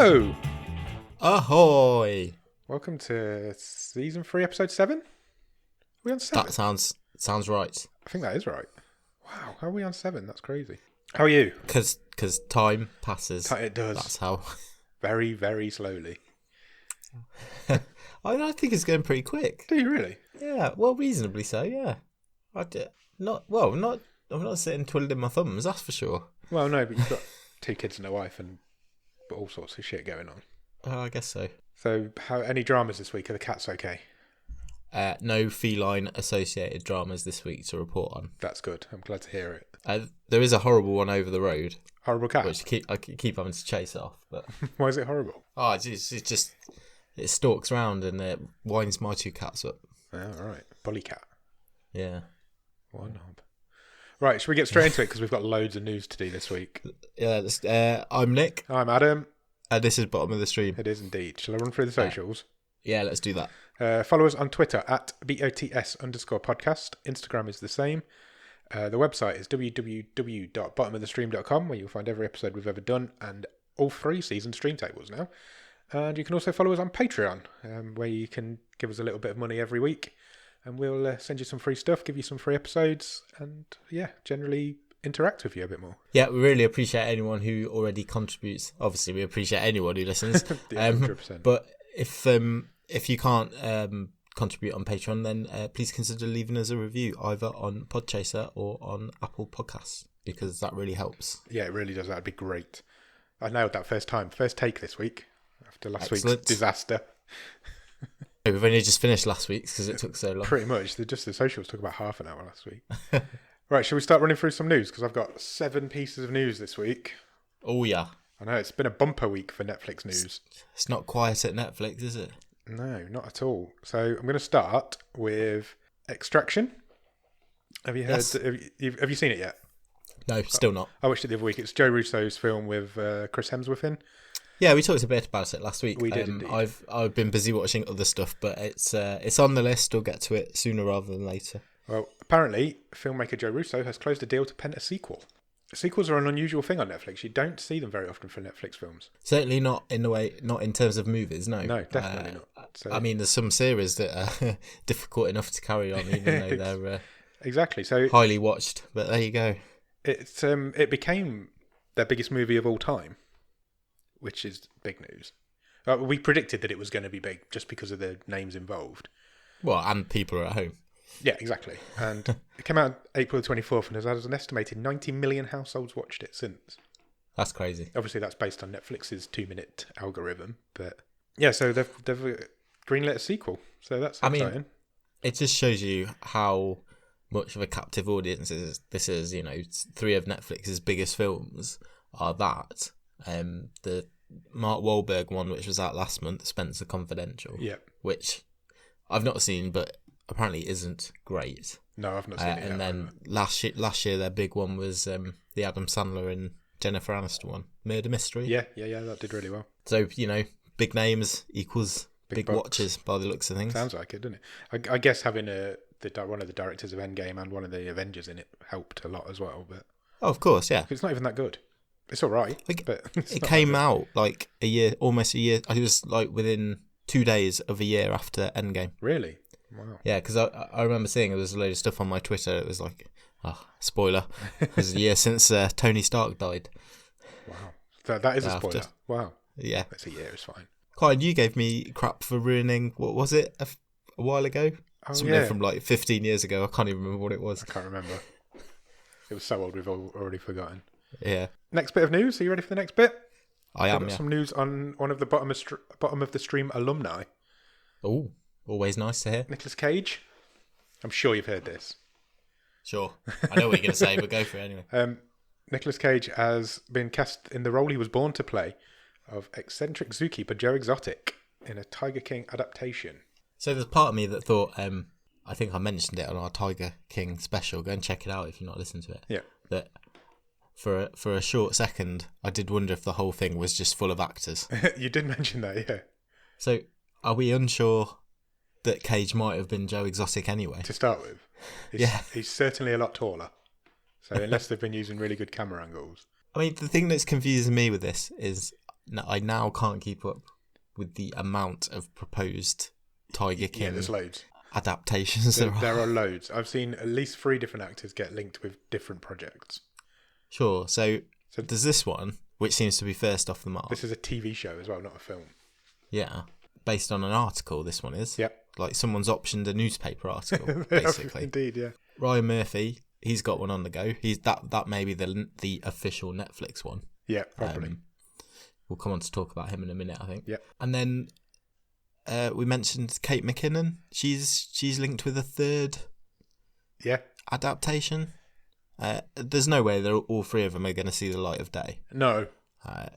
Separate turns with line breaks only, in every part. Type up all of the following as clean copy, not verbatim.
Hello!
Ahoy!
Welcome to season 3, episode 7? Are we on 7?
That sounds right.
I think that is right. Wow, how are we on 7? That's crazy. How are you?
Because time passes.
It does.
That's how.
Very, very slowly.
I think it's going pretty quick.
Do you really?
Yeah, well, reasonably so. Yeah, I'm not sitting twiddling my thumbs. That's for sure.
Well, no, but you've got 2 kids and a wife and all sorts of shit going on.
I guess so.
So, any dramas this week? Are the cats okay?
No feline associated dramas this week to report on.
That's good. I'm glad to hear it.
There is a horrible one over the road.
Horrible cat?
Which I keep having to chase it off. But
why is it horrible?
Oh, it stalks around and it winds my 2 cats up.
Oh, all right. Bully cat.
Yeah.
What a knob. Right, should we get straight into it? Because we've got loads of news to do this week.
Yeah, I'm Nick.
I'm Adam.
This is Bottom of the Stream.
It is indeed. Shall I run through the socials?
Yeah, let's do that.
Follow us on Twitter at BOTS_podcast. Instagram is the same. The website is www.bottomofthestream.com, where you'll find every episode we've ever done and all 3 season stream tables now. And you can also follow us on Patreon, where you can give us a little bit of money every week. And we'll send you some free stuff, give you some free episodes, and generally interact with you a bit more.
Yeah, we really appreciate anyone who already contributes. Obviously, we appreciate anyone who listens.
Yeah, 100%.
But if you can't contribute on Patreon, then please consider leaving us a review either on Podchaser or on Apple Podcasts, because that really helps.
Yeah, it really does. That'd be great. I nailed that first take this week after last
Excellent.
week's disaster.
We've only just finished last week's because it took so long.
Pretty much. The socials took about half an hour last week. Right, shall we start running through some news? Because I've got 7 pieces of news this week.
Oh, yeah.
I know, it's been a bumper week for Netflix news.
It's not quiet at Netflix, is it?
No, not at all. So I'm going to start with Extraction. Have you heard? Yes. Have you seen it yet?
No, still not.
I watched it the other week. It's Joe Russo's film with Chris Hemsworth in.
Yeah, we talked a bit about it last week.
We did indeed.
I've been busy watching other stuff, but it's on the list. We'll get to it sooner rather than later.
Well, apparently, filmmaker Joe Russo has closed a deal to pen a sequel. Sequels are an unusual thing on Netflix. You don't see them very often for Netflix films.
Certainly not in terms of movies. No,
definitely not. So,
I mean, there's some series that are difficult enough to carry on, even though they're
exactly so
highly watched. But there you go.
It became their biggest movie of all time, which is big news. We predicted that it was going to be big just because of the names involved.
Well, and people are at home.
Yeah, exactly. And it came out April the 24th and has had an estimated 90 million households watched it since.
That's crazy.
Obviously, that's based on Netflix's 2-minute algorithm. But yeah, so they've greenlit a sequel. So that's exciting. I mean,
it just shows you how much of a captive audience this is. 3 of Netflix's biggest films are that. The Mark Wahlberg one, which was out last month, Spencer Confidential.
Yeah.
Which I've not seen, but apparently isn't great.
No, I've not seen it yet.
And then last year their big one was the Adam Sandler and Jennifer Aniston one, Murder Mystery.
Yeah, that did really well.
So, big names equals big watches by the looks of things.
Sounds like it, doesn't it? I guess having one of the directors of Endgame and one of the Avengers in it helped a lot as well. But
of course, yeah.
It's not even that good. It's all right, but
it came out like almost a year. It was like within 2 days of a year after Endgame.
Really? Wow.
Yeah, because I remember seeing there was a load of stuff on my Twitter. It was like, spoiler, it was a year since Tony Stark died.
Wow. That is a spoiler. Wow.
Yeah.
That's a year, it's fine.
Colin, you gave me crap for ruining, what was it, a while ago?
Oh,
something from like 15 years ago. I can't even remember what it was.
I can't remember. It was so old we've already forgotten.
Yeah.
Next bit of news. Are you ready for the next bit?
I am,
got some news on one of the bottom of the stream alumni.
Oh, always nice to hear.
Nicolas Cage. I'm sure you've heard this.
Sure. I know what you're going to say, but go for it anyway.
Nicolas Cage has been cast in the role he was born to play of eccentric zookeeper Joe Exotic in a Tiger King adaptation.
So there's part of me that thought, I think I mentioned it on our Tiger King special. Go and check it out if you've not listened to it.
Yeah.
That for a short second, I did wonder if the whole thing was just full of actors.
You did mention that, yeah.
So are we unsure that Cage might have been Joe Exotic anyway?
To start with. He's certainly a lot taller. So unless they've been using really good camera angles.
I mean, the thing that's confusing me with this is I now can't keep up with the amount of proposed Tiger King
Yeah, there's loads.
adaptations.
There are loads. I've seen at least 3 different actors get linked with different projects.
Sure. So there's this one, which seems to be first off the mark.
This is a TV show as well, not a film.
Yeah. Based on an article, this one is.
Yep.
Like someone's optioned a newspaper article, basically.
Indeed, yeah.
Ryan Murphy, he's got one on the go. That may be the official Netflix one.
Yeah, probably.
We'll come on to talk about him in a minute, I think.
Yep.
And then we mentioned Kate McKinnon. She's linked with a third adaptation. There's no way that all 3 of them are going to see the light of day.
No.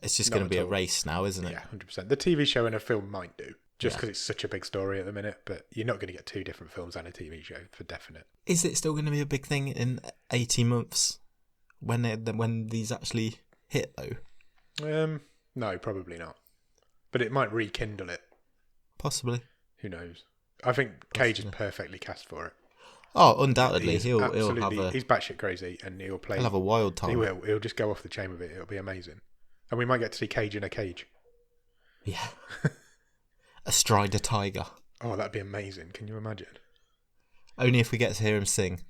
It's just going to be a race now, isn't it?
Yeah, 100%. The TV show and a film might do, just because it's such a big story at the minute, but you're not going to get 2 different films and a TV show, for definite.
Is it still going to be a big thing in 18 months when these actually hit, though?
No, probably not. But it might rekindle it.
Possibly.
Who knows? I think Cage is perfectly cast for it.
Oh, undoubtedly.
He's
he's
batshit crazy, and he'll
have a wild time.
He will. He'll just go off the chain with it. It'll be amazing. And we might get to see Cage in a cage.
Yeah. Astride a tiger.
Oh, that'd be amazing. Can you imagine?
Only if we get to hear him sing.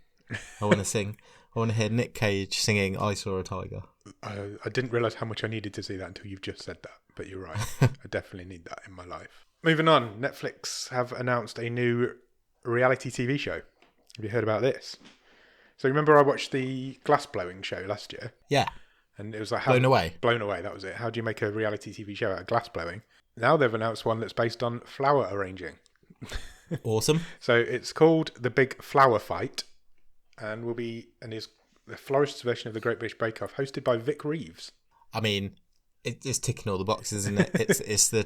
I want to sing. I want to hear Nick Cage singing I Saw a Tiger.
I didn't realise how much I needed to see that until you've just said that. But you're right. I definitely need that in my life. Moving on. Netflix have announced a new reality TV show. Have you heard about this? So remember I watched the glass blowing show last year?
Yeah.
And it was like...
Blown Away.
Blown Away, that was it. How do you make a reality TV show out of glass blowing? Now they've announced one that's based on flower arranging.
Awesome.
So it's called The Big Flower Fight and is the florist's version of the Great British Bake Off, hosted by Vic Reeves.
I mean, it's ticking all the boxes, isn't it? It's the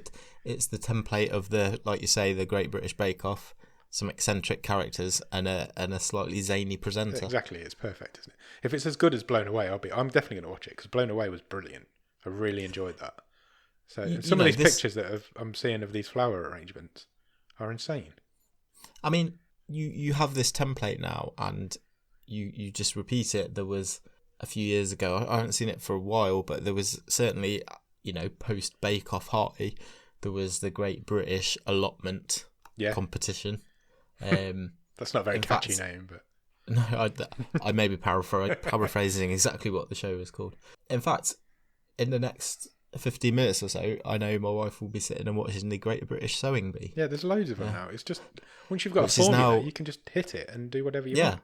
template of the, like you say, the Great British Bake Off. Some eccentric characters and a slightly zany presenter.
Exactly, it's perfect, isn't it? If it's as good as Blown Away, I'm definitely going to watch it because Blown Away was brilliant. I really enjoyed that. So some of these pictures that I'm seeing of these flower arrangements are insane.
I mean, you have this template now, and you just repeat it. There was a few years ago. I haven't seen it for a while, but there was certainly post Bake Off Hearty, there was the Great British Allotment competition.
That's not a very catchy name, but
no, I may be paraphrasing exactly what the show was called. In fact, in the next 15 minutes or so, I know my wife will be sitting and watching the Great British Sewing Bee.
Yeah, there's loads of them now. It's just once you've got a formula, you can just hit it and do whatever you want.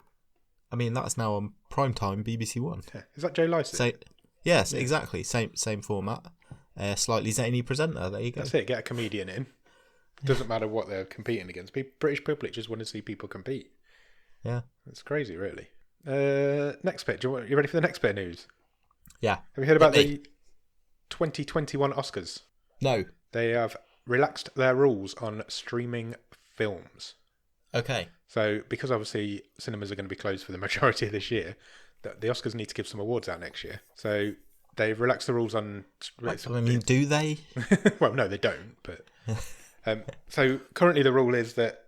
I mean, that's now on primetime BBC One.
Yeah. Is that Joe Lycett?
Yes, exactly. Same format. Slightly zany presenter. There you go.
That's it. Get a comedian in. Doesn't matter what they're competing against. British public just want to see people compete.
Yeah.
It's crazy, really. Next bit. You ready for the next bit of news?
Yeah.
Have you heard about the 2021 Oscars?
No.
They have relaxed their rules on streaming films.
Okay.
So, because obviously cinemas are going to be closed for the majority of this year, the Oscars need to give some awards out next year. So, they've relaxed the rules on...
do they?
Well, no, they don't, but... So currently the rule is that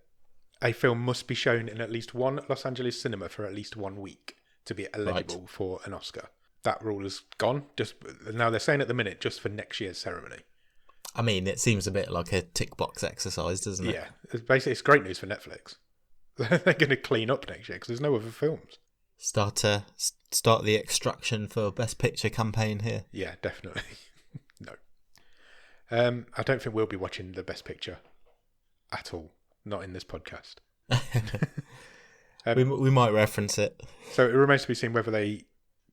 a film must be shown in at least one Los Angeles cinema for at least 1 week to be eligible for an Oscar. That rule is gone. Now they're saying at the minute just for next year's ceremony.
I mean, it seems a bit like a tick box exercise, doesn't it?
Yeah, it's great news for Netflix. They're going to clean up next year because there's no other films.
Start the extraction for Best Picture campaign here.
Yeah, definitely. No. I don't think we'll be watching the Best Picture at all. Not in this podcast.
We might reference it.
So it remains to be seen whether they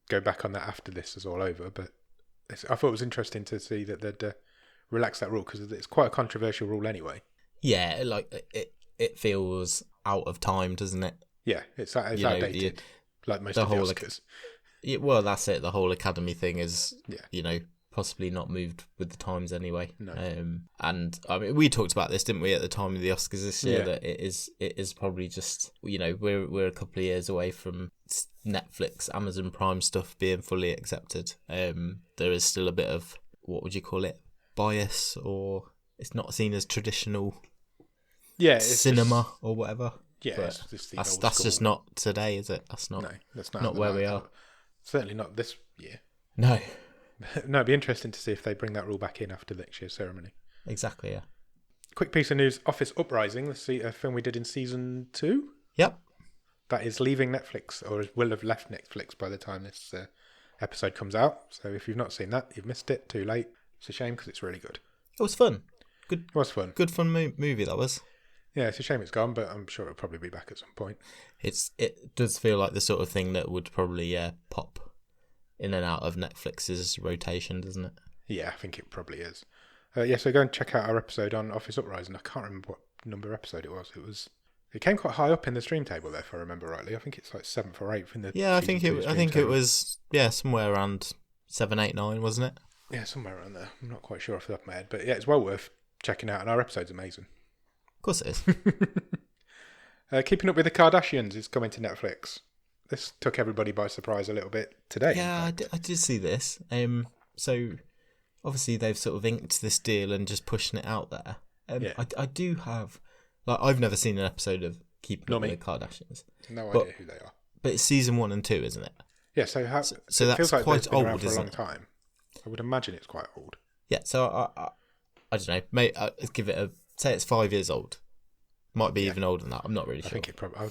go back on that after this is all over. But I thought it was interesting to see that they'd relax that rule because it's quite a controversial rule anyway.
Yeah, like it feels out of time, doesn't it?
Yeah, it's outdated, like most of the Oscars.
Well, that's it. The whole Academy thing is, possibly not moved with the times anyway.
No.
And I mean, we talked about this, didn't we, at the time of the Oscars this year? That it is probably just we're a couple of years away from Netflix, Amazon Prime stuff being fully accepted. There is still a bit of, what would you call it, bias, or it's not seen as traditional cinema or whatever.
Yeah,
but that's just not today, is it? That's not.
No, that's
not where we are.
Certainly not this year.
No.
No, it'd be interesting to see if they bring that rule back in after next year's ceremony.
Exactly, yeah.
Quick piece of news: Office Uprising, a film we did in season 2.
Yep.
That is leaving Netflix, or will have left Netflix by the time this episode comes out. So if you've not seen that, you've missed it. Too late. It's a shame because it's really good.
It was fun. Good.
It was fun.
Good fun movie that was.
Yeah, it's a shame it's gone, but I'm sure it'll probably be back at some point.
It does feel like the sort of thing that would probably pop in and out of Netflix's rotation, doesn't it?
Yeah, I think it probably is. So go and check out our episode on Office Uprising. I can't remember what number episode it was. It came quite high up in the stream table there, if I remember rightly. I think it's like 7th or 8th in the.
Yeah, I think it was somewhere around 7, 8, 9, wasn't it?
Yeah, somewhere around there. I'm not quite sure off the top of my head, but yeah, it's well worth checking out, and our episode's amazing.
Of course it is.
Keeping Up with the Kardashians is coming to Netflix. This took everybody by surprise a little bit today.
Yeah, I did see this. So obviously they've sort of inked this deal and just pushing it out there. I do have, like, I've never seen an episode of Keeping Up with the Kardashians.
No idea who they are.
But it's season 1 and 2, isn't it?
Yeah. So
it
that's
feels like quite
old,
old,
for a long
isn't it?
time. I would imagine it's quite old.
Yeah. So I don't know. Mate, give it say it's 5 years old. Might be even older than that. I'm not really sure.
I think it probably.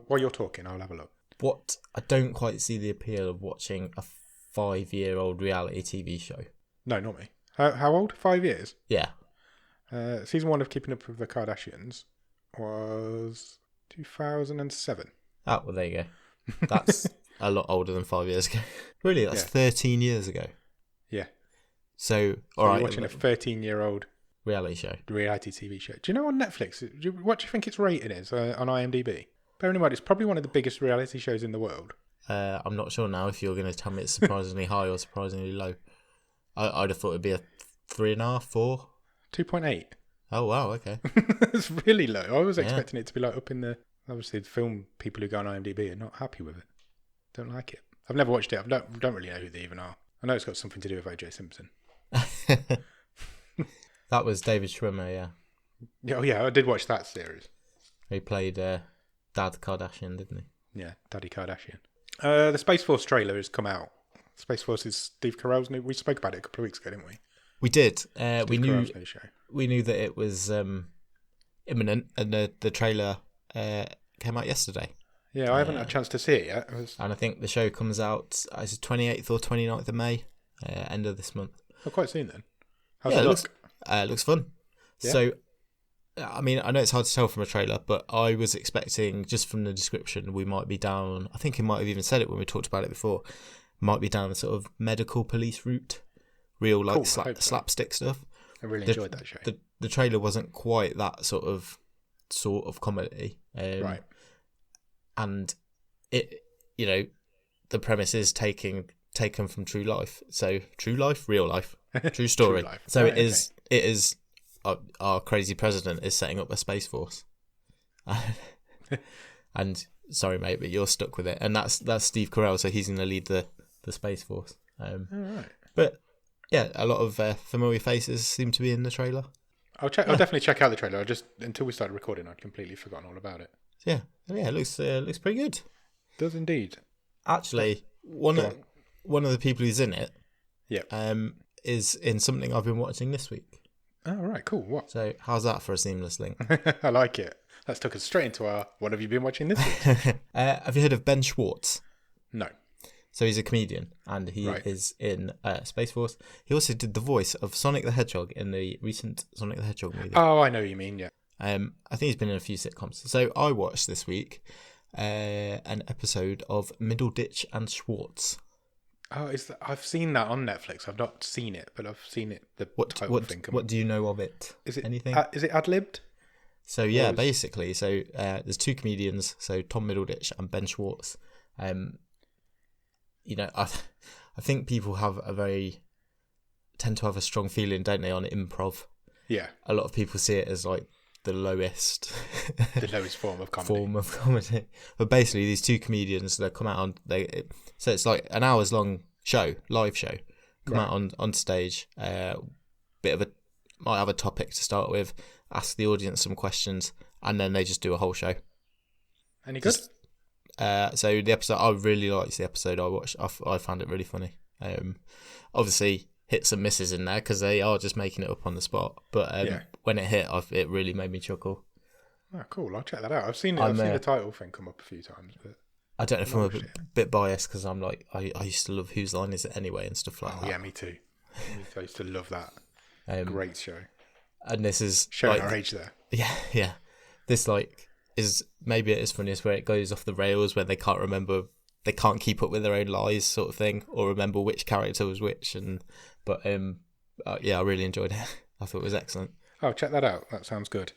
While you're talking, I'll have a look.
What I don't quite see the appeal of watching a 5-year-old reality TV show.
No, not me. How old? 5 years?
Yeah.
Season 1 of Keeping Up with the Kardashians was 2007.
Oh, well, there you go. That's a lot older than 5 years ago. Really, that's 13 years ago.
Yeah.
So all right.
You're watching a 13-year-old
reality
TV show. Do you know on Netflix, what do you think its rating is on IMDb? Bearing in mind, it's probably one of the biggest reality shows in the world.
I'm not sure now if you're going to tell me it's surprisingly high or surprisingly low. I'd have thought it'd be a 3.5, 4.
2.8.
Oh, wow, okay.
It's really low. I was expecting it to be like up in the... Obviously, the film people who go on IMDb are not happy with it. Don't like it. I've never watched it. I don't really know who they even are. I know it's got something to do with O.J. Simpson.
That was David Schwimmer, yeah.
Oh, yeah, I did watch that series.
He played Dad Kardashian, didn't he?
Yeah, Daddy Kardashian. The Space Force trailer has come out. Space Force is Steve Carell's new... We spoke about it a couple of weeks ago, didn't we?
We did. We knew that it was imminent, and the trailer came out yesterday.
Yeah, I haven't had a chance to see it yet.
And I think the show comes out either 28th or 29th of May, end of this month.
Oh, quite soon then. How's it look?
It looks fun. Yeah. So, I mean, I know it's hard to tell from a trailer, but I was expecting, just from the description, we might be down... I think it might have even said it when we talked about it before. Might be down the sort of medical police route. Real, like, slapstick stuff.
I really enjoyed that show.
The trailer wasn't quite that sort of comedy.
Right.
And it, the premise is taken from true life. So true life, real life, true story.
True life.
So it is. Our crazy president is setting up a space force. And sorry, mate, but you're stuck with it. And that's Steve Carell, so he's going to lead the space force.
All right.
But yeah, a lot of familiar faces seem to be in the trailer.
I'll definitely check out the trailer. Until we started recording, I'd completely forgotten all about it.
Yeah, it looks pretty good.
It does indeed.
Actually, one of the people who's in it, is in something I've been watching this week.
Oh, right, cool. What?
So how's that for a seamless link?
I like it. That's took us straight into our what have you been watching this week?
Have you heard of Ben Schwartz?
No.
So he's a comedian, and he is in Space Force. He also did the voice of Sonic the Hedgehog in the recent Sonic the Hedgehog movie.
Oh, I know what you mean, yeah.
I think he's been in a few sitcoms. So I watched this week an episode of Middleditch and Schwartz.
Oh, I've seen that on Netflix. I've not seen it, but I've seen it.
What do you know of it?
Is it
anything?
Is it ad-libbed?
So yeah, basically. So there's two comedians. So Tom Middleditch and Ben Schwartz. I think people tend to have a strong feeling, don't they, on improv?
Yeah.
A lot of people see it as like the lowest
form of comedy.
But basically, these two comedians that come out on so it's like an hour's long live show, come out on stage. Might have a topic to start with, ask the audience some questions, and then they just do a whole show.
Any good?
So the episode, I really liked the episode I watched. I found it really funny. Obviously, hits and misses in there because they are just making it up on the spot. But when it hit, it really made me chuckle.
Oh, cool. I'll check that out. I've seen it.
I'm,
I've seen the title thing come up a few times, but
I don't know if I'm a bit biased because I'm like, I used to love Whose Line Is It Anyway and stuff like that.
Yeah, me too. I used to love that. Great show.
And this is
showing our age there.
Yeah. This is maybe at its funniest where it goes off the rails when they can't keep up with their own lies, sort of thing, or remember which character was which. But I really enjoyed it. I thought it was excellent.
Oh, check that out. That sounds good.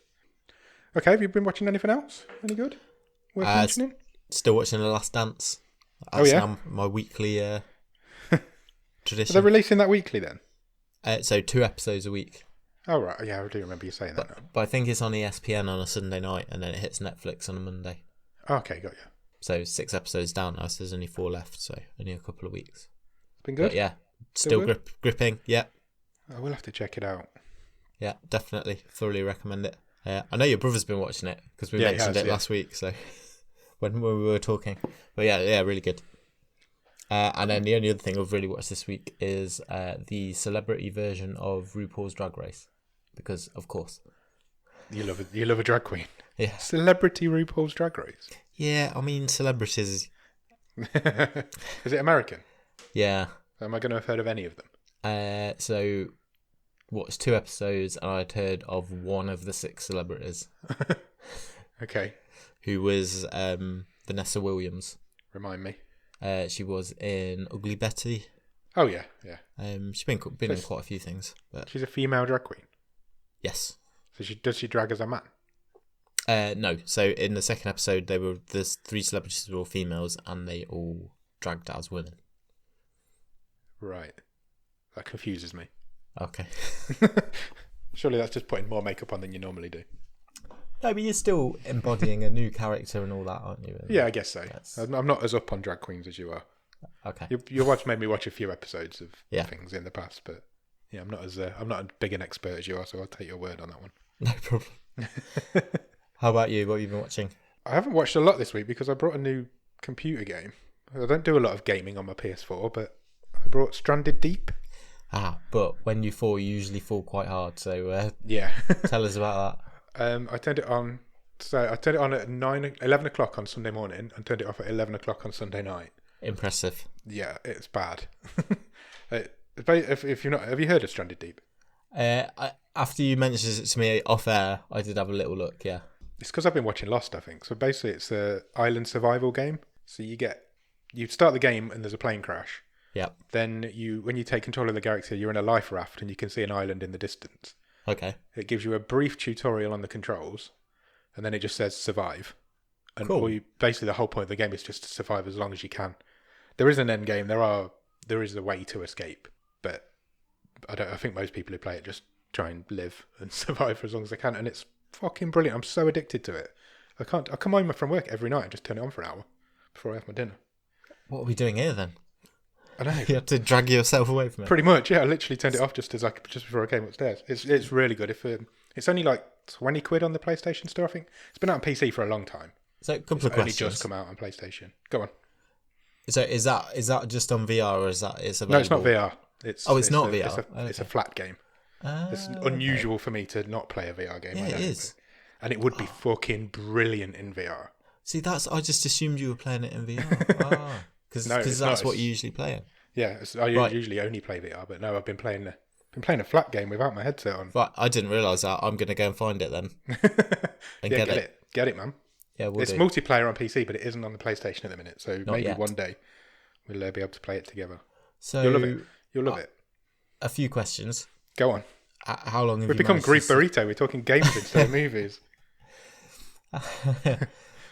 Okay, have you been watching anything else? Any good? Worth mentioning?
Still watching The Last Dance. That's now my weekly tradition.
Are they releasing that weekly then?
So 2 episodes a week.
Oh, right. Yeah, I do remember you saying that now.
But I think it's on ESPN on a Sunday night and then it hits Netflix on a Monday.
Okay, got you.
So 6 episodes down now, so there's only 4 left, so only a couple of weeks.
It's been good?
But yeah, still gripping, yeah.
I will have to check it out.
Yeah, definitely. Thoroughly recommend it. I know your brother's been watching it because we mentioned it last week, so when we were talking. But yeah, really good. And then the only other thing I've really watched this week is the celebrity version of RuPaul's Drag Race, because of course
you love a drag queen.
Yeah,
celebrity RuPaul's Drag Race.
Yeah, I mean celebrities.
Is it American?
Yeah.
Am I going to have heard of any of them?
So watched 2 episodes and I'd heard of one of the 6 celebrities.
Okay.
Who was Vanessa Williams.
Remind me.
She was in Ugly Betty.
Oh yeah.
She's been in quite a few things. But
she's a female drag queen.
Yes.
So does she drag as a man?
No. So in the second episode, there's 3 celebrities were all females and they all dragged as women.
Right. That confuses me.
Okay.
Surely that's just putting more makeup on than you normally do.
No, but you're still embodying a new character and all that, aren't you?
Yeah, I guess so. I'm not as up on drag queens as you are.
Okay.
Your made me watch a few episodes of things in the past, but yeah, I'm not as big an expert as you are, so I'll take your word on that one.
No problem. How about you? What have you been watching?
I haven't watched a lot this week because I brought a new computer game. I don't do a lot of gaming on my PS4, but I brought Stranded Deep.
But when you fall, you usually fall quite hard. So
yeah,
tell us about
that. I turned it on. So I turned it on at 11 o'clock on Sunday morning and turned it off at 11 o'clock on Sunday night.
Impressive.
Yeah, it's bad. If you're not, have you heard of Stranded Deep?
After you mentioned it to me off air, I did have a little look. Yeah,
it's because I've been watching Lost, I think. So basically, it's an island survival game. So you start the game and there's a plane crash.
Yeah.
Then when you take control of the character, you're in a life raft and you can see an island in the distance.
Okay.
It gives you a brief tutorial on the controls, and then it just says survive. And
cool.
Basically, the whole point of the game is just to survive as long as you can. There is an end game. There is a way to escape, but I think most people who play it just try and live and survive for as long as they can. And it's fucking brilliant. I'm so addicted to it. I come home from work every night and just turn it on for an hour before I have my dinner.
What are we doing here then?
I know.
You have to drag yourself away from it.
Pretty much, yeah. I literally turned it off just before I came upstairs. It's really good. It's only like £20 on the PlayStation Store, I think. It's been out on PC for a long time.
So a couple of questions.
It's only just come out on PlayStation. Go on.
So is that just on VR or is it's available?
No, it's not VR.
It's not VR.
It's a flat game. It's unusual for me to not play a VR game.
Yeah, it is.
And it would be fucking brilliant in VR.
See, I just assumed you were playing it in VR. Because that's what you usually play in.
Yeah, I usually only play VR, but no, I've been playing a flat game without my headset on.
Right, I didn't realise that. I'm going to go and find it then.
And get it. Get it, man.
Yeah,
it's multiplayer on PC, but it isn't on the PlayStation at the minute. So maybe one day we'll be able to play it together.
So
you'll love it. You'll love it.
A few questions.
Go on.
How long have
We've become Grief Burrito. We're talking games instead of movies.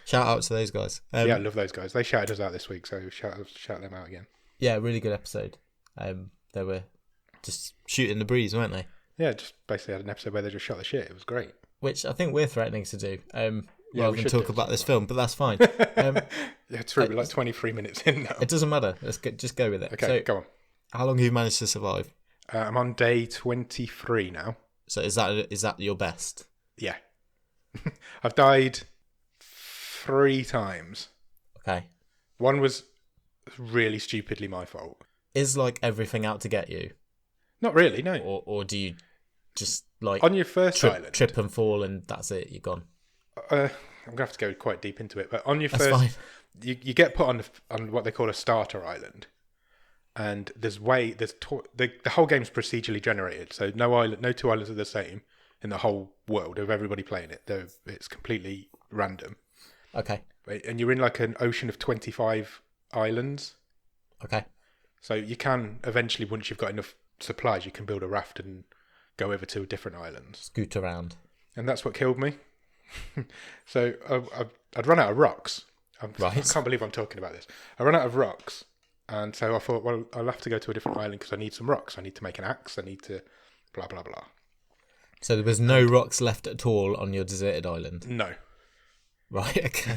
Shout out to those guys.
Yeah, I love those guys. They shouted us out this week, so shout them out again.
Yeah, really good episode. They were just shooting the breeze, weren't they?
Yeah, just basically had an episode where they just shot the shit. It was great.
Which I think we're threatening to do. Rather than talk about this film, but that's fine.
Yeah, true. We're like 23 minutes in now.
It doesn't matter. Just go with it.
Okay, go on.
How long have you managed to survive?
I'm on day 23 now.
So is that your best?
Yeah. I've died 3 times.
Okay.
One was really stupidly my fault.
is like everything out to get you,
Not really, no.
or do you just like
On your first island,
trip and fall and that's it? You're gone.
I'm gonna have to go quite deep into it, but on your
That's
first,
fine.
you get put on what they call a starter island, and the whole game's procedurally generated, so no two islands are the same in the whole world of everybody playing it. It's completely random.
Okay.
And you're in like an ocean of 25 islands.
Okay.
So you can eventually, once you've got enough supplies, you can build a raft and go over to different islands.
Scoot around.
And that's what killed me. So I'd run out of rocks.
Right.
I can't believe I'm talking about this. I ran out of rocks. And so I thought, well, I'll have to go to a different island because I need some rocks. I need to make an axe. I need to blah, blah, blah.
So there was no rocks left at all on your deserted island?
No.
Right, okay.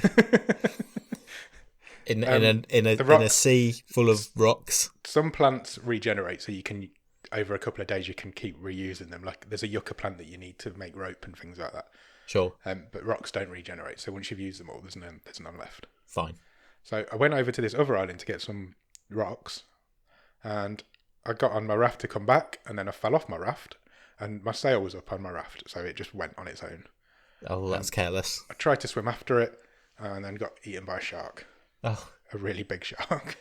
In a sea full of rocks?
Some plants regenerate, so you can, over a couple of days, you can keep reusing them. Like there's a yucca plant that you need to make rope and things like that.
Sure.
But rocks don't regenerate, so once you've used them all, there's none left.
Fine.
So I went over to this other island to get some rocks, and I got on my raft to come back, and then I fell off my raft, and my sail was up on my raft, so it just went on its own.
Oh, that's careless.
I tried to swim after it, and then got eaten by a shark.
Oh.
A really big shark.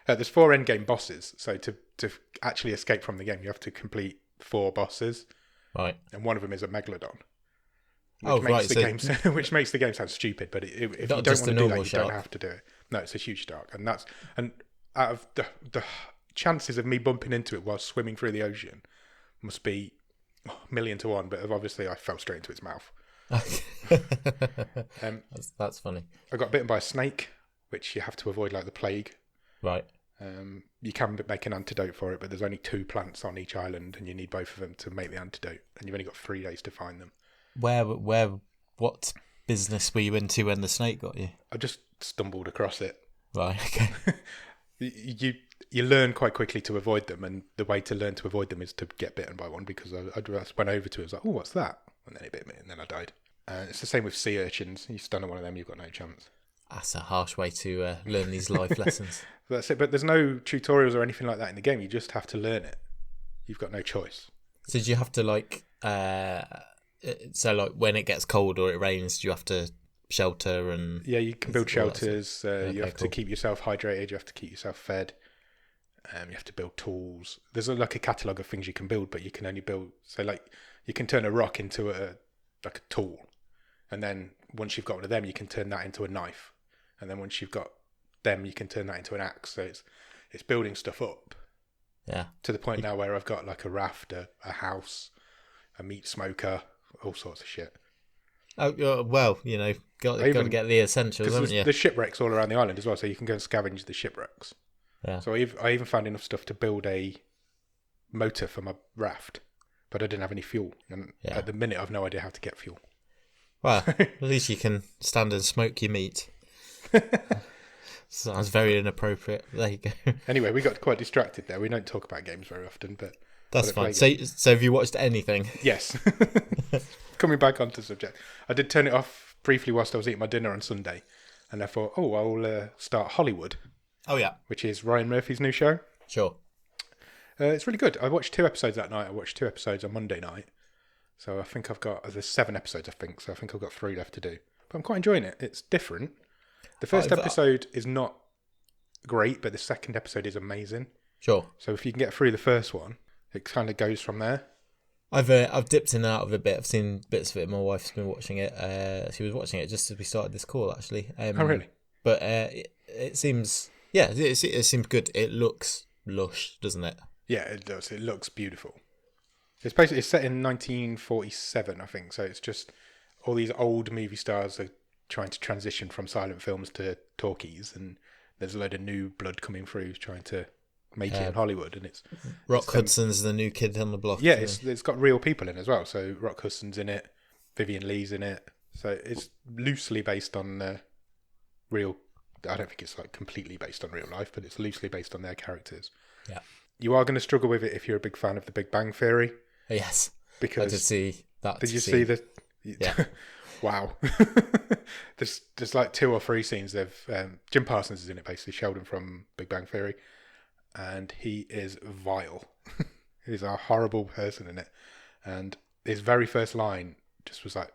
There's 4 endgame bosses, so to actually escape from the game, you have to complete 4 bosses.
Right.
And one of them is a megalodon. Which makes the game sound stupid, but if you don't want to do that, you don't have to do it. No, it's a huge shark, and out of the chances of me bumping into it while swimming through the ocean must be 1,000,000 to 1. But obviously, I fell straight into its mouth.
That's funny.
I got bitten by a snake, which you have to avoid like the plague.
Right.
You can make an antidote for it, but there's only 2 plants on each island, and you need both of them to make the antidote, and you've only got 3 days to find them.
What business were you into when the snake got you?
I just stumbled across it.
Right, okay.
You learn quite quickly to avoid them, and the way to learn to avoid them is to get bitten by one, because I just went over to it, I was like, oh, what's that? And then it bit me, and then I died. It's the same with sea urchins. You stun on one of them, you've got no chance.
That's a harsh way to learn these life lessons.
That's it, but there's no tutorials or anything like that in the game. You just have to learn it. You've got no choice.
So do you have to when it gets cold or it rains, do you have to shelter and...
Yeah, you can build shelters. You have to keep yourself hydrated. You have to keep yourself fed. You have to build tools. There's like a catalogue of things you can build, but you can only build... So like you can turn a rock into a tool. And then once you've got one of them, you can turn that into a knife. And then once you've got them, you can turn that into an axe. So it's building stuff up.
Yeah.
To the point now where I've got like a raft, a house, a meat smoker, all sorts of shit.
Oh, well, got to get the essentials, haven't you?
There's shipwrecks all around the island as well, so you can go and scavenge the shipwrecks.
Yeah.
So I even found enough stuff to build a motor for my raft, but I didn't have any fuel. And at the minute, I've no idea how to get fuel.
Well, at least you can stand and smoke your meat. Sounds very inappropriate. There you go.
Anyway, we got quite distracted there. We don't talk about games very often, but
that's fine. So have you watched anything?
Yes. Coming back onto the subject, I did turn it off briefly whilst I was eating my dinner on Sunday, and I thought, I'll start Hollywood.
Oh yeah,
which is Ryan Murphy's new show.
Sure.
It's really good. I watched 2 episodes that night. I watched 2 episodes on Monday night. So I think there's 7 episodes, I think. So I think I've got 3 left to do. But I'm quite enjoying it. It's different. The first episode is not great, but the second episode is amazing.
Sure.
So if you can get through the first one, it kind of goes from there.
I've dipped in and out of a bit. I've seen bits of it. My wife's been watching it. She was watching it just as we started this call, actually.
Oh, really?
But it seems... Yeah, it seems good. It looks lush, doesn't it?
Yeah, it does. It looks beautiful. It's set in 1947, I think. So it's just all these old movie stars are trying to transition from silent films to talkies, and there's a load of new blood coming through trying to make it in Hollywood. And it's
Rock Hudson's the new kid on the block.
Yeah, it's got real people in as well. So Rock Hudson's in it, Vivian Lee's in it. So it's loosely based on real. I don't think it's like completely based on real life, but it's loosely based on their characters.
Yeah.
You are going to struggle with it if you're a big fan of The Big Bang Theory.
Yes.
Because
I did see that.
Did you see the...
Yeah.
Wow. There's like 2 or 3 scenes. Jim Parsons is in it, basically, Sheldon from Big Bang Theory. and he is vile. He's a horrible person in it. And his very first line just was like,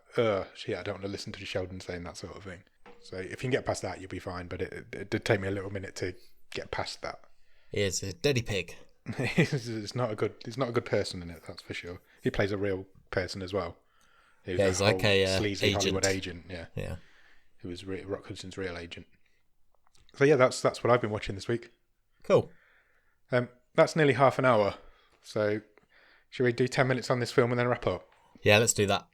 shit, I don't want to listen to Sheldon saying that sort of thing. So if you can get past that, you'll be fine. But it did take me a little minute to get past that.
He is a dirty pig.
He's not a good person in it, that's for sure. He plays a real person as well.
He's like a
sleazy
agent.
Hollywood agent.
Yeah.
Who was Rock Hudson's real agent. So yeah, that's what I've been watching this week.
Cool.
That's nearly half an hour. So should we do 10 minutes on this film and then wrap up?
Yeah, let's do that.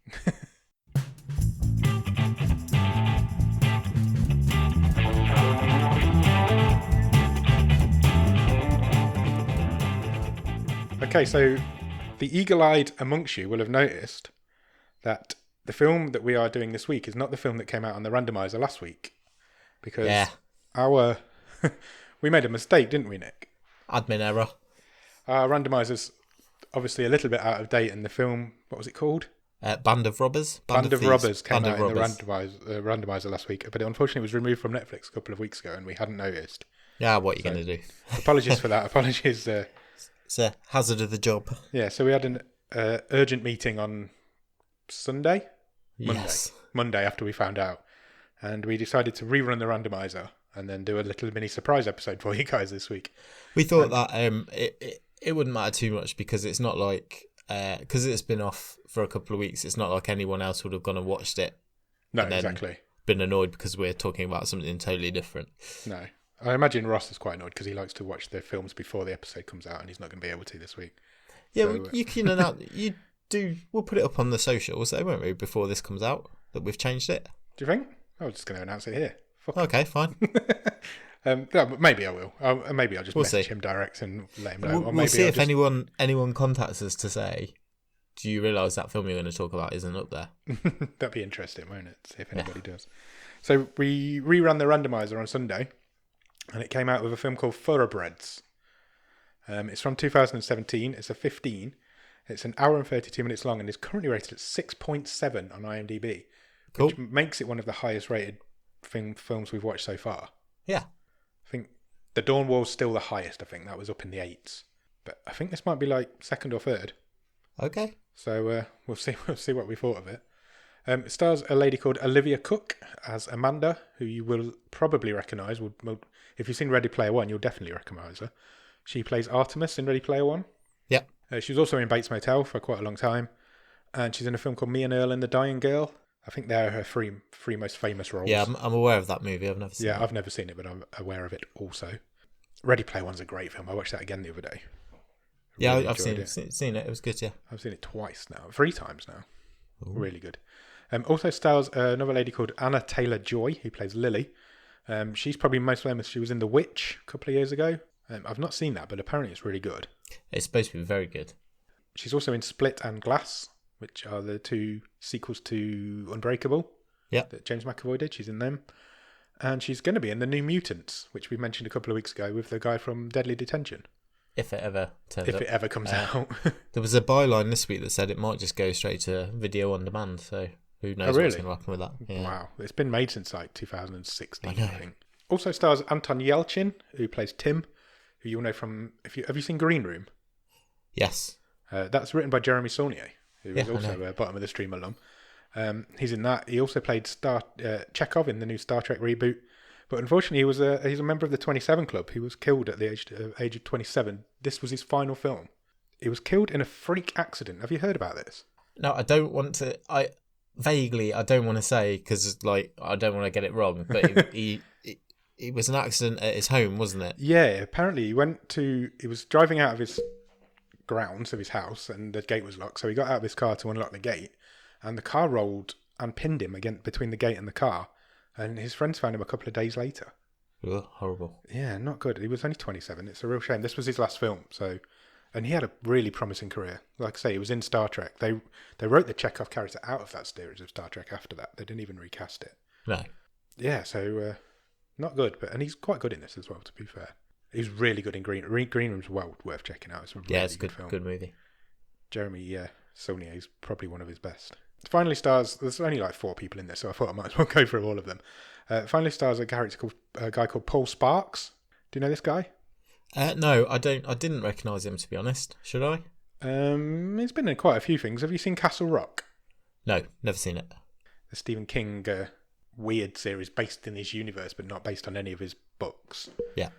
Okay, so the eagle-eyed amongst you will have noticed that the film that we are doing this week is not the film that came out on the randomizer last week. Because we made a mistake, didn't we, Nick?
Admin error.
Our randomizer's obviously a little bit out of date, and the film, what was it called?
Band of Robbers?
Band of Robbers came out in the
Robbers.
randomizer last week, but it unfortunately was removed from Netflix a couple of weeks ago, and we hadn't noticed.
Yeah, what are you going to do?
Apologies for that. Apologies.
It's a hazard of the job.
Yeah, so we had an urgent meeting on Sunday?
Yes.
Monday after we found out. And we decided to rerun the randomizer and then do a little mini surprise episode for you guys this week.
We thought that it wouldn't matter too much because it's not like... Because it's been off for a couple of weeks, it's not like anyone else would have gone and watched it.
No,
and then
exactly.
Been annoyed because we're talking about something totally different.
No. I imagine Ross is quite annoyed because he likes to watch the films before the episode comes out and he's not going to be able to this week.
Yeah, so, you can announce... We'll put it up on the socials, though, won't we, before this comes out, that we've changed it?
Do you think? I was just going to announce it here.
Okay, fine.
Maybe I will. Maybe I'll just message him direct and let him know.
We'll see if anyone contacts us to say, do you realise that film you're going to talk about isn't up there?
That'd be interesting, won't it? See if anybody does. So we reran the randomizer on Sunday, and it came out with a film called Thoroughbreds. It's from 2017. It's a 15. It's an hour and 32 minutes long and is currently rated at 6.7 on IMDb,
cool.
Which makes it one of the highest rated films we've watched so far.
Yeah.
I think The Dawn Wall's still the highest. I think that was up in the 8s. But I think this might be like second or third.
Okay.
So we'll see what we thought of it. It stars a lady called Olivia Cook as Amanda, who you will probably recognise. If you've seen Ready Player One, you'll definitely recognise her. She plays Artemis in Ready Player One.
Yep.
She was also in Bates Motel for quite a long time. And she's in a film called Me and Earl and the Dying Girl. I think they're her three most famous roles.
Yeah, I'm aware of that movie. I've never seen it.
Yeah, I've never seen it, but I'm aware of it also. Ready Player One's a great film. I watched that again the other day.
Yeah, I've seen it. It was good, yeah.
I've seen it twice now. 3 times now. Ooh. Really good. Also stars another lady called Anna Taylor-Joy, who plays Lily. She's probably most famous. She was in The Witch a couple of years ago. I've not seen that, but apparently it's really good.
It's supposed to be very good.
She's also in Split and Glass, which are the 2 sequels to Unbreakable.
Yeah.
That James McAvoy did. She's in them. And she's going to be in The New Mutants, which we mentioned a couple of weeks ago with the guy from Deadly Detention.
If it ever turns up.
If it ever comes out.
There was a byline this week that said it might just go straight to video on demand, so who knows what's going to happen with that. Yeah.
Wow. It's been made since like 2016, I think. Also stars Anton Yelchin, who plays Tim, who you'll know from... Have you seen Green Room?
Yes.
That's written by Jeremy Saulnier, who is also a Bottom of the Stream alum. He's in that. He also played Chekhov in the new Star Trek reboot. But unfortunately, he's a member of the 27 Club. He was killed at the age of 27. This was his final film. He was killed in a freak accident. Have you heard about this?
No, I don't want to... I don't want to say, because I don't want to get it wrong, but it was an accident at his home, wasn't it?
Yeah, apparently he was driving out of his grounds of his house and the gate was locked, so he got out of his car to unlock the gate and the car rolled and pinned him again between the gate and the car, and his friends found him a couple of days later.
Ugh, horrible.
Yeah, not good. He was only 27. It's a real shame. This was his last film, and he had a really promising career. Like I say, he was in Star Trek. They wrote the Chekhov character out of that series of Star Trek after that. They didn't even recast it.
No.
Yeah, so not good, and he's quite good in this as well, to be fair. He's really good in Green Room's well worth checking out. It's a really
it's
good film.
Good movie. Jeremy
Saulnier is probably one of his best. Finally stars, there's only like 4 people in this, so I thought I might as well go through all of them. Finally stars a guy called Paul Sparks. Do you know this guy?
No, I don't. I didn't recognise him, to be honest. Should I?
He's been in quite a few things. Have you seen Castle Rock?
No, never seen it.
The Stephen King weird series based in his universe, but not based on any of his books.
Yeah.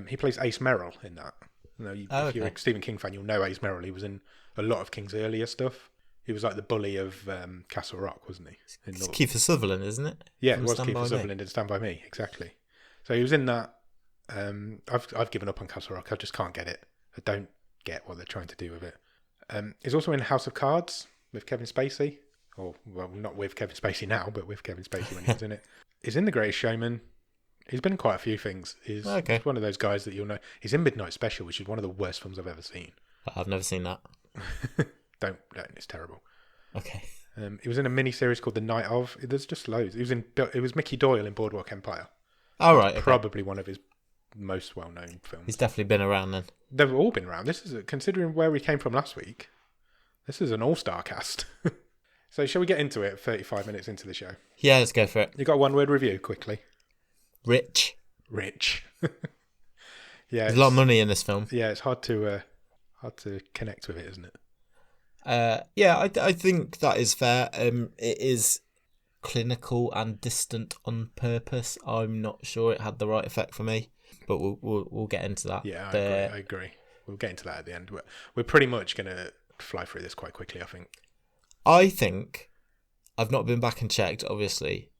He plays Ace Merrill in that. If you're a Stephen King fan, you'll know Ace Merrill. He was in a lot of King's earlier stuff. He was like the bully of Castle Rock, wasn't he?
It's Kiefer Sutherland, isn't it?
Yeah, it was Kiefer Sutherland in Stand By Me, exactly. So he was in that. I've given up on Castle Rock. I just can't get it. I don't get what they're trying to do with it. He's also in House of Cards with Kevin Spacey. Or, well, not with Kevin Spacey now, but with Kevin Spacey when he was in it. He's in The Greatest Showman. He's been in quite a few things. He's one of those guys that you'll know. He's in Midnight Special, which is one of the worst films I've ever seen.
I've never seen that.
Don't. It's terrible.
Okay.
He was in a mini-series called The Night Of. There's just loads. It was Mickey Doyle in Boardwalk Empire.
Oh, right. Okay.
Probably one of his most well-known films.
He's definitely been around then.
They've all been around. This is, considering where we came from last week, this is an all-star cast. So shall we get into it 35 minutes into the show?
Yeah, let's go for it.
You got a one-word review, quickly.
Rich.
Yeah,
there's a lot of money in this film.
Yeah, it's hard to connect with it, isn't it?
Yeah, I think that is fair. It is clinical and distant on purpose. I'm not sure it had the right effect for me, but we'll get into that.
Yeah, I agree. We'll get into that at the end. We're pretty much going to fly through this quite quickly, I think.
I think I've not been back and checked, obviously.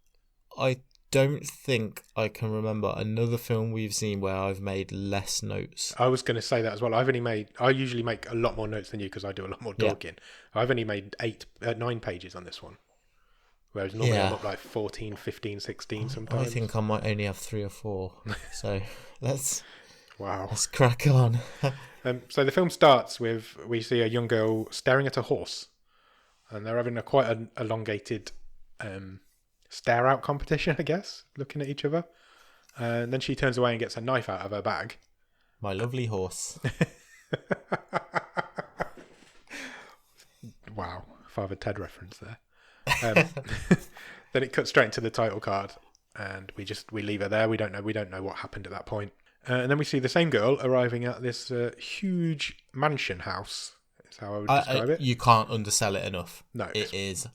I don't think I can remember another film we've seen where I've made less notes.
I was going to say that as well. I usually make a lot more notes than you because I do a lot more talking. Yeah. I've only made 9 pages on this one. Whereas normally I'm up like 14, 15, 16 sometimes.
I think I might only have 3 or 4. So let's crack on.
So the film starts with, we see a young girl staring at a horse. And they're having quite an elongated stare-out competition, I guess, looking at each other. And then she turns away and gets a knife out of her bag.
My lovely horse.
Wow, Father Ted reference there. Then it cuts straight into the title card, and we leave her there. We don't know what happened at that point. And then we see the same girl arriving at this huge mansion house. That's how I would describe it.
You can't undersell it enough.
No,
it is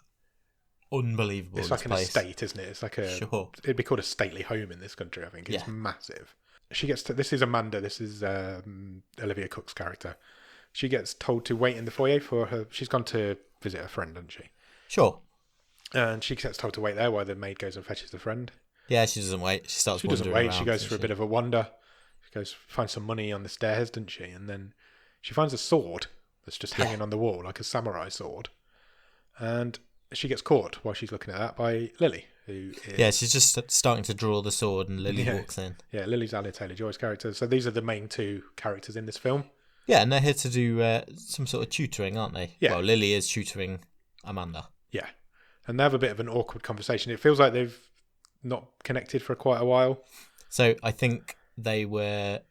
unbelievable.
It's like an estate, isn't it? It's like it'd be called a stately home in this country, I think. It's massive. This is Amanda. This is Olivia Cook's character. She gets told to wait in the foyer for her. She's gone to visit a friend, hasn't she?
Sure.
And she gets told to wait there while the maid goes and fetches the friend.
Yeah, she doesn't wait. She doesn't wait.
She goes for a bit of a wander. She goes find some money on the stairs, doesn't she? And then she finds a sword that's just hanging on the wall, like a samurai sword. And she gets caught while she's looking at that by Lily, who is...
Yeah, she's just starting to draw the sword and Lily walks in.
Yeah, Lily's Anya Taylor-Joy's character. So these are the main 2 characters in this film.
Yeah, and they're here to do some sort of tutoring, aren't they?
Yeah.
Well, Lily is tutoring Amanda.
Yeah. And they have a bit of an awkward conversation. It feels like they've not connected for quite a while.
So I think they were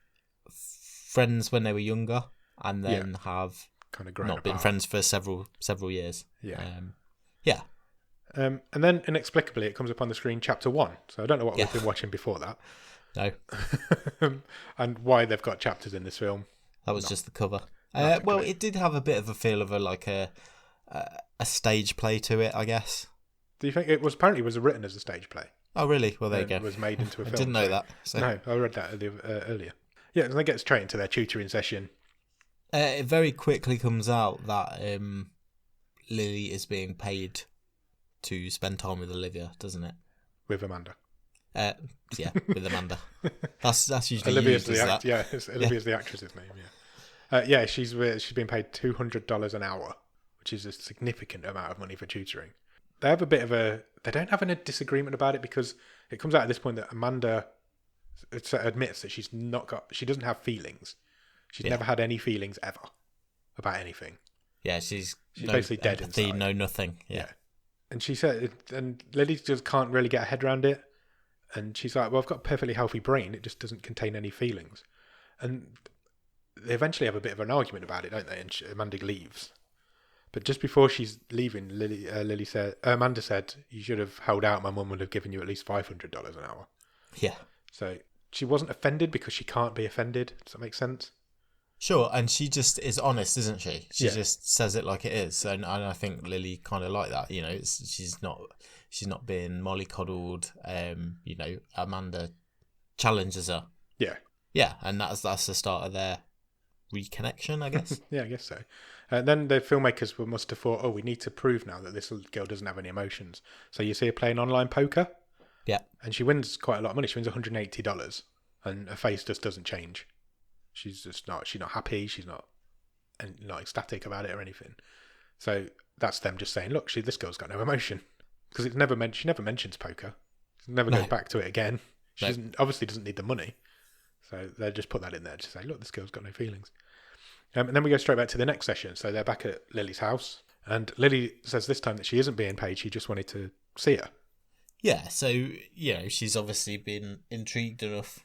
friends when they were younger and then have
kind of grown
not
apart.
Been friends for several years.
Yeah.
And
then inexplicably it comes up on the screen chapter 1. So I don't know what we've been watching before that.
No.
And why they've got chapters in this film.
That was just the cover. Well, it did have a bit of a feel of a stage play to it, I guess.
Do you think it was written as a stage play?
Oh, really? Well, there you go.
It was made into a film.
I didn't know that. So.
No, I read that earlier. Yeah, and they get straight into their tutoring session.
It very quickly comes out that Lily is being paid to spend time with Olivia, doesn't it?
With Amanda.
Yeah, with Amanda. That's usually
Olivia's
used as that.
Yeah, Olivia's the actress's name. Yeah. She's been paid $200 an hour, which is a significant amount of money for tutoring. They have they don't have a disagreement about it because it comes out at this point that Amanda admits that she doesn't have feelings. She's never had any feelings ever about anything.
Yeah, she's
basically dead inside.
No nothing. Yeah. And
she said, and Lily just can't really get her head around it. And she's like, well, I've got a perfectly healthy brain. It just doesn't contain any feelings. And they eventually have a bit of an argument about it, don't they? And Amanda leaves. But just before she's leaving, Amanda said, you should have held out. My mum would have given you at least $500 an hour.
Yeah.
So she wasn't offended because she can't be offended. Does that make sense?
Sure, and she just is honest, isn't she? She
Yeah.
just says it like it is, and I think Lily kind of like that. You know, she's not being mollycoddled. You know, Amanda challenges her.
Yeah.
Yeah, and that's the start of their reconnection, I guess.
Yeah, I guess so. And then the filmmakers must have thought, oh, we need to prove now that this little girl doesn't have any emotions. So you see her playing online poker.
Yeah.
And she wins quite a lot of money. She wins $180, and her face just doesn't change. She's not happy. She's not ecstatic about it or anything. So that's them just saying, look, this girl's got no emotion, because she never mentions poker. She never goes back to it again. She obviously doesn't need the money. So they just put that in there to say, look, this girl's got no feelings. And then we go straight back to the next session. So they're back at Lily's house, and Lily says this time that she isn't being paid. She just wanted to see her.
Yeah, so, you know, she's obviously been intrigued enough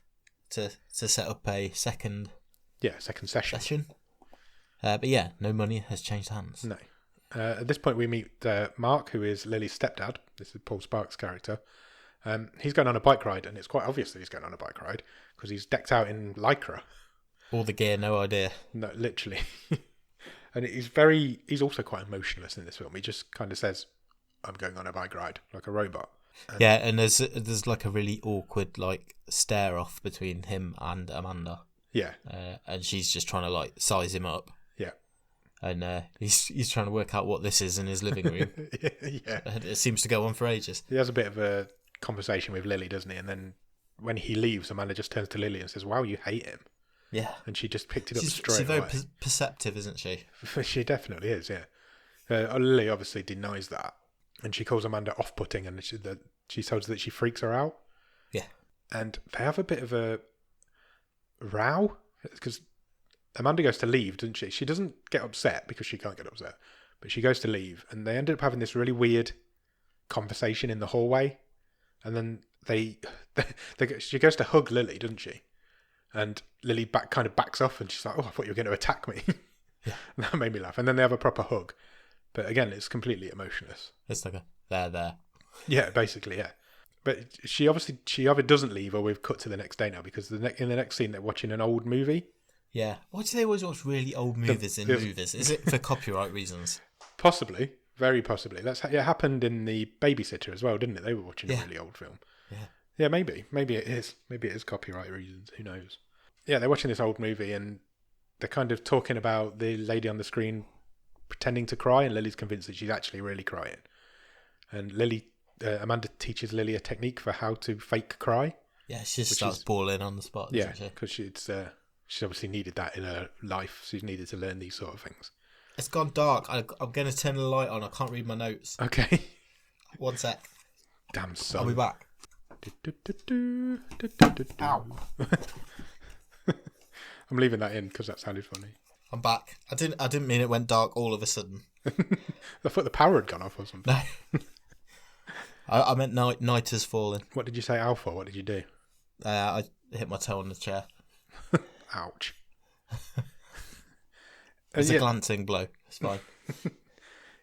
to set up a second
session.
But yeah, no money has changed hands.
No. At this point, we meet Mark, who is Lily's stepdad. This is Paul Sparks' character. He's going on a bike ride, and it's quite obvious that he's going on a bike ride because he's decked out in lycra.
All the gear, no idea.
No, literally. And he's also quite emotionless in this film. He just kind of says, I'm going on a bike ride, like a robot.
Yeah, and there's like a really awkward like stare off between him and Amanda.
Yeah.
And she's just trying to like size him up.
Yeah.
And he's trying to work out what this is in his living room.
Yeah.
And it seems to go on for ages.
He has a bit of a conversation with Lily, doesn't he? And then when he leaves, Amanda just turns to Lily and says, wow, you hate him.
Yeah.
And she just picked it up straight
away. She's very
away.
perceptive, isn't she?
She definitely is, yeah. Lily obviously denies that. And she calls Amanda off-putting, and she tells her that she freaks her out.
Yeah.
And they have a bit of a row, because Amanda goes to leave, doesn't she? She doesn't get upset because she can't get upset, but she goes to leave, and they end up having this really weird conversation in the hallway. And then she goes to hug Lily, doesn't she? And Lily kind of backs off, and she's like, oh, I thought you were going to attack me.
Yeah.
That made me laugh. And then they have a proper hug. But again, it's completely emotionless.
It's like there.
Yeah, basically, yeah. But she either doesn't leave, or we've cut to the next day now, because in the next scene they're watching an old movie.
Yeah. Why do they always watch really old movies in movies? Is it for copyright reasons?
Possibly. Very possibly. It happened in The Babysitter as well, didn't it? They were watching a really old film.
Yeah.
Yeah, maybe. Maybe it is. Maybe it is copyright reasons. Who knows? Yeah, they're watching this old movie, and they're kind of talking about the lady on the screen pretending to cry, and Lily's convinced that she's actually really crying. And Amanda teaches Lily a technique for how to fake cry.
Yeah, she just starts bawling on the spot.
Yeah, because she's obviously needed that in her life. She's needed to learn these sort of things.
It's gone dark. I'm going to turn the light on. I can't read my notes.
Okay.
1 sec.
Damn son.
I'll be back. Ow.
I'm leaving that in because that sounded funny.
I'm back. I didn't mean it went dark all of a sudden.
I thought the power had gone off or something.
No. I meant night has fallen.
What did you say, Alpha? What did you do?
I hit my toe on the chair.
Ouch.
It's a glancing blow. It's fine.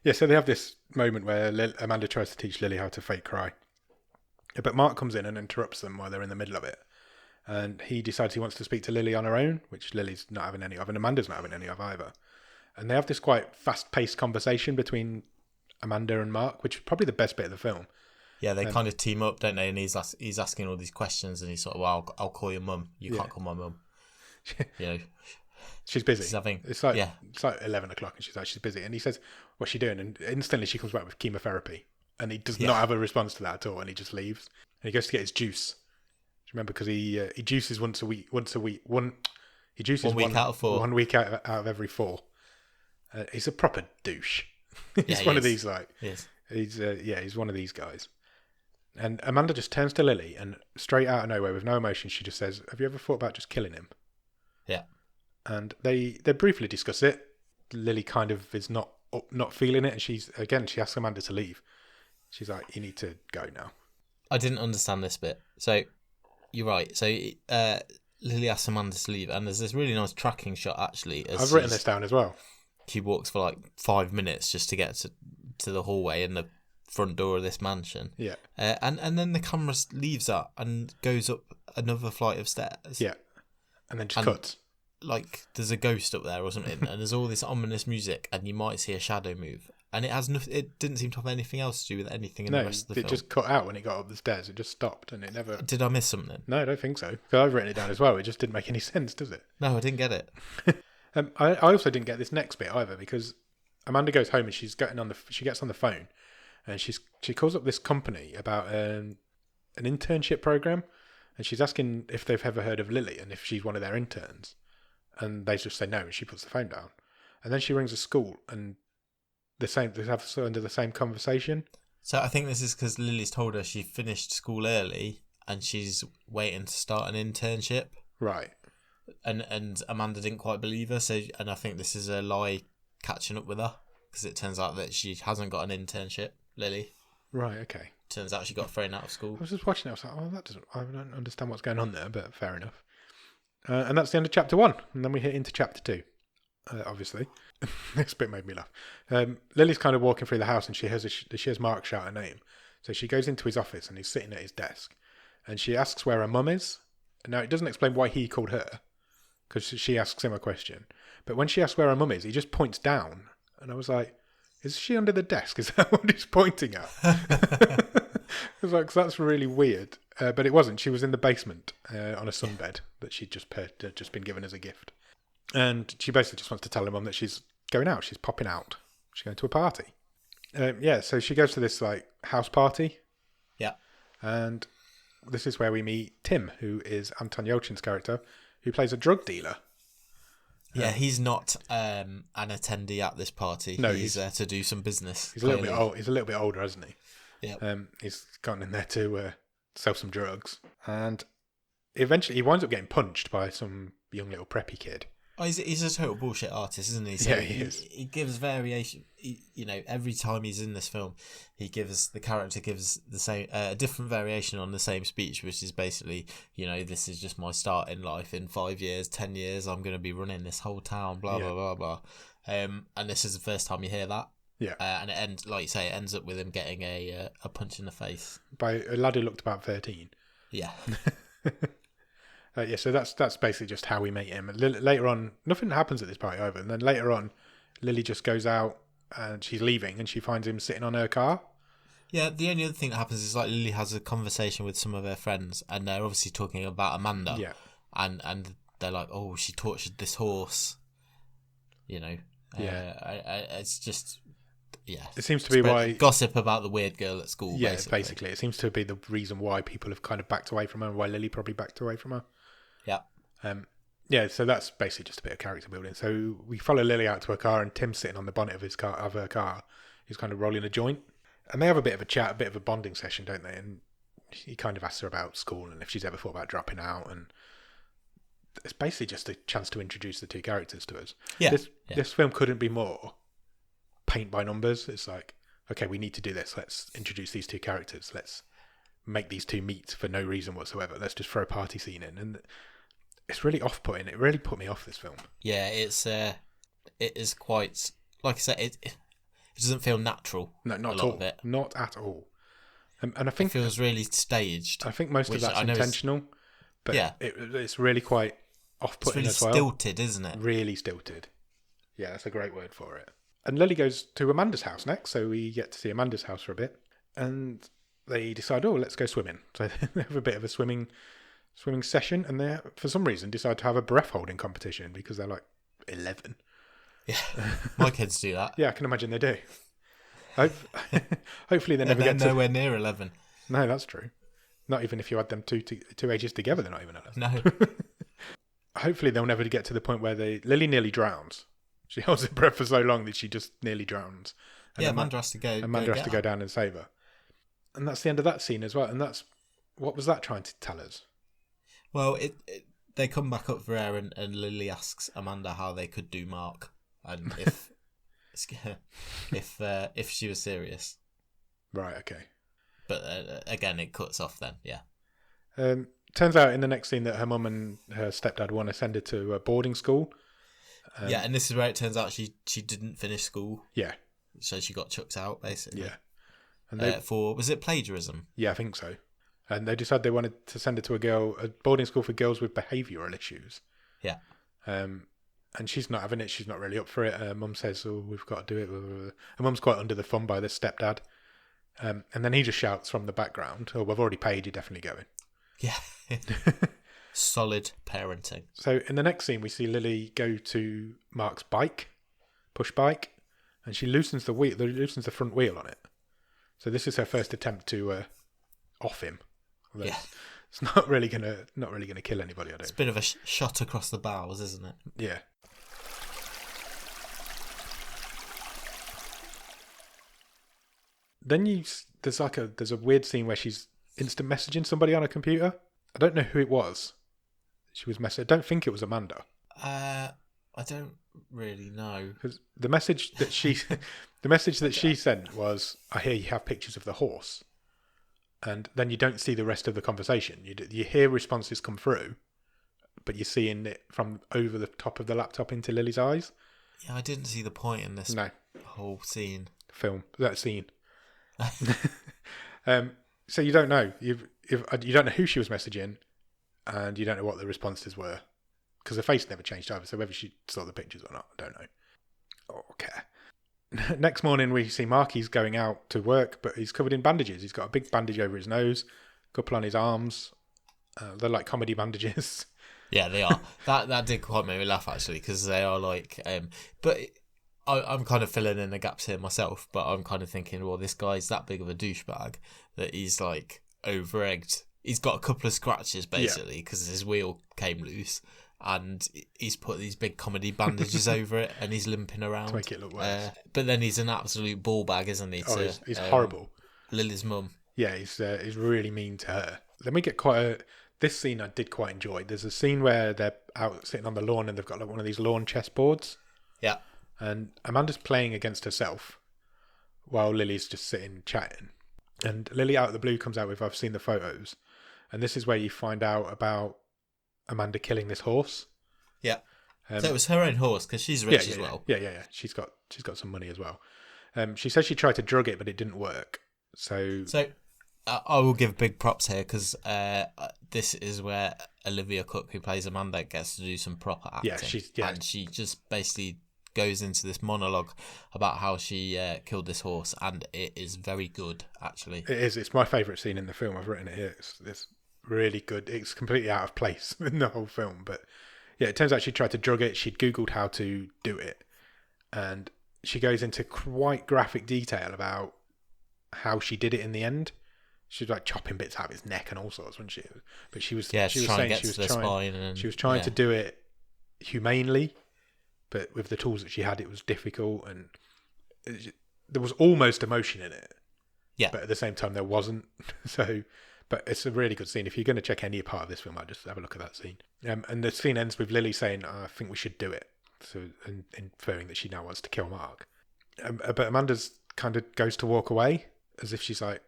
Yeah, so they have this moment where Amanda tries to teach Lily how to fake cry. But Mark comes in and interrupts them while they're in the middle of it. And he decides he wants to speak to Lily on her own, which Lily's not having any of, and Amanda's not having any of either. And they have this quite fast-paced conversation between Amanda and Mark, which is probably the best bit of the film.
Yeah, they kind of team up, don't they? And he's asking all these questions, and he's sort of, well, I'll call your mum. You can't call my mum. You know,
she's busy.
It's
like 11 o'clock, and she's busy. And he says, "What's she doing?" And instantly she comes back with chemotherapy, and he does not have a response to that at all, and he just leaves. And he goes to get his juice. Remember, because he juices once a week. He juices
1 week out of 4.
1 week out of every 4. He's a proper douche. He's one of these he's one of these guys. And Amanda just turns to Lily, and straight out of nowhere, with no emotion, she just says, "Have you ever thought about just killing him?"
Yeah.
And they briefly discuss it. Lily kind of is not feeling it, and she asks Amanda to leave. She's like, "You need to go now."
I didn't understand this bit. So you're right. So Lily asks Amanda to leave, and there's this really nice tracking shot actually.
I've written this down as well.
She walks for like 5 minutes just to get to the hallway and the front door of this mansion.
Yeah.
And then the camera leaves that and goes up another flight of stairs.
Yeah. And then just
And-
cuts.
Like there's a ghost up there or something, and there's all this ominous music, and you might see a shadow move, and it has nothing. It didn't seem to have anything else to do with anything in the
No,
rest of the
it
film.
just cut out when it got up the stairs. It just stopped and it never...
Did I miss something?
No, I don't think so. Because I've written it down as well. It just didn't make any sense, does it?
No, I didn't get it.
I also didn't get this next bit either, because Amanda goes home and she gets on the phone, and she calls up this company about an internship program, and she's asking if they've ever heard of Lily and if she's one of their interns, and they just say no, and she puts the phone down, and then she rings a school and they have under the same conversation.
So I think this is because Lily's told her she finished school early and she's waiting to start an internship.
Right.
And Amanda didn't quite believe her, and I think this is a lie catching up with her, because it turns out that she hasn't got an internship, Lily.
Right, okay.
Turns out she got thrown out of school.
I was just watching it, I was like, I don't understand what's going on there, but fair enough. And that's the end of chapter 1, and then we hit into chapter 2, obviously. This bit made me laugh. Lily's kind of walking through the house, and she hears Mark shout her name. So she goes into his office, and he's sitting at his desk, and she asks where her mum is. Now, it doesn't explain why he called her, because she asks him a question. But when she asks where her mum is, he just points down, and I was like, is she under the desk? Is that what he's pointing at? I was like, that's really weird. But it wasn't. She was in the basement on a sunbed that she'd just been given as a gift. And she basically just wants to tell her mum that she's going out. She's popping out. She's going to a party. So she goes to this like house party.
Yeah.
And this is where we meet Tim, who is Anton Yelchin's character, who plays a drug dealer.
Yeah, he's not an attendee at this party.
No,
he's there to do some business.
He's a little bit old. He's a little bit older, hasn't he?
Yeah.
He's gone in there to sell some drugs, and eventually he winds up getting punched by some young little preppy kid.
Oh, he's a total bullshit artist, isn't he?
Yeah, he is.
He gives variation. Every time he's in this film, the character gives the same, a different variation on the same speech, which is basically, this is just my start in life. In 5 years, 10 years, I'm going to be running this whole town. Blah blah blah blah. And this is the first time you hear that.
Yeah.
And it ends, like you say, it ends up with him getting a punch in the face
by a lad who looked about 13.
Yeah.
So that's basically just how we meet him. Later on, nothing happens at this party either. And then later on, Lily just goes out and she's leaving, and she finds him sitting on her car.
Yeah, the only other thing that happens is like Lily has a conversation with some of her friends, and they're obviously talking about Amanda.
Yeah.
And they're like, oh, she tortured this horse. Yeah. It's just, yeah.
It seems to be why
gossip about the weird girl at school.
Yeah, basically. It seems to be the reason why people have kind of backed away from her, and why Lily probably backed away from her.
Yeah.
So that's basically just a bit of character building. So we follow Lily out to her car, and Tim's sitting on the bonnet of her car. He's kind of rolling a joint, and they have a bit of a chat, a bit of a bonding session, don't they? And he kind of asks her about school and if she's ever thought about dropping out, and it's basically just a chance to introduce the two characters to us.
Yeah.
This film couldn't be more paint by numbers. It's like, okay, we need to do this. Let's introduce these two characters. Let's make these two meet for no reason whatsoever. Let's just throw a party scene in, and it's really off-putting. It really put me off, this film.
Yeah, it is quite, like I said, it doesn't feel natural.
No, not at all. Not at all. And I think
it feels really staged.
I think most of that's intentional, but
yeah,
it's really quite off-putting
it's really
as well.
Stilted, isn't it?
Really stilted. Yeah, that's a great word for it. And Lily goes to Amanda's house next, so we get to see Amanda's house for a bit, and they decide, let's go swimming. So they have a bit of a swimming session, and they, for some reason, decide to have a breath holding competition because they're like 11.
Yeah, my kids do that.
Yeah, I can imagine they do. Hopefully they never
they're
get to...
nowhere near 11.
No, that's true. Not even if you add them two ages together, they're not even 11.
No.
Hopefully they'll never get to the point where Lily nearly drowns. She holds her breath for so long that she just nearly drowns. And
Amanda has to go.
Amanda has to go down and save her. And that's the end of that scene as well. And what was that trying to tell us?
Well, they come back up for air, and Lily asks Amanda how they could do Mark, and if she was serious.
Right. Okay.
But again, it cuts off then. Yeah.
Turns out in the next scene that her mum and her stepdad want to send her to a boarding school.
Yeah, and this is where it turns out she didn't finish school.
Yeah.
So she got chucked out, basically.
Yeah. And
was it plagiarism?
Yeah, I think so. And they decided they wanted to send her to a boarding school for girls with behavioural issues.
Yeah.
And she's not having it. She's not really up for it. Her mum says, "Oh, we've got to do it." Her mum's quite under the thumb by this stepdad. And then he just shouts from the background, "Oh, we've already paid. You're definitely going."
Yeah. Solid parenting.
So in the next scene, we see Lily go to Mark's bike, push bike, and she loosens the front wheel on it. So this is her first attempt to off him. Although it's not really gonna kill anybody. I don't.
It's a bit of a shot across the bows, isn't it?
Yeah. Then there's a weird scene where she's instant messaging somebody on a computer. I don't know who it was. She was messaging. I don't think it was Amanda.
I don't really know.
Because the message that she sent was, "I hear you have pictures of the horse," and then you don't see the rest of the conversation. You hear responses come through, but you're seeing it from over the top of the laptop into Lily's eyes.
Yeah, I didn't see the point in this whole scene.
That scene. So you don't know. You don't know who she was messaging, and you don't know what the responses were, because her face never changed either. So whether she saw the pictures or not, I don't know. Okay. Next morning, we see Mark. He's going out to work, but he's covered in bandages. He's got a big bandage over his nose, a couple on his arms. They're like comedy bandages.
Yeah, they are. that did quite make me laugh, actually, because they are like. But I'm kind of filling in the gaps here myself, but I'm kind of thinking, well, this guy's that big of a douchebag that he's like over-egged. He's got a couple of scratches, basically, because his wheel came loose, and he's put these big comedy bandages over it, and he's limping around.
To make it look worse.
But then he's an absolute ball bag, isn't he?
He's horrible.
Lily's mum.
Yeah, he's really mean to her. Then we get this scene I did quite enjoy. There's a scene where they're out sitting on the lawn, and they've got like one of these lawn chessboards.
Yeah.
And Amanda's playing against herself while Lily's just sitting chatting. And Lily out of the blue comes out with, "I've seen the photos." And this is where you find out about Amanda killing this horse.
Yeah. So it was her own horse, because she's rich as well.
Yeah. She's got some money as well. She says she tried to drug it, but it didn't work. So
I will give big props here, because this is where Olivia Cook, who plays Amanda, gets to do some proper acting. And she just basically goes into this monologue about how she killed this horse, and it is very good, actually.
It is. It's my favourite scene in the film. I've written it here. It's really good. It's completely out of place in the whole film, but yeah, it turns out she tried to drug it. She'd Googled how to do it, and she goes into quite graphic detail about how she did it in the end. She was like chopping bits out of his neck and all sorts, wasn't she? But she was saying she was trying to do it humanely. But with the tools that she had, it was difficult, and there was almost emotion in it.
Yeah.
But at the same time, there wasn't. But it's a really good scene. If you're going to check any part of this film, I'd just have a look at that scene. And the scene ends with Lily saying, "I think we should do it," so inferring that she now wants to kill Mark. But Amanda's kind of goes to walk away, as if she's like,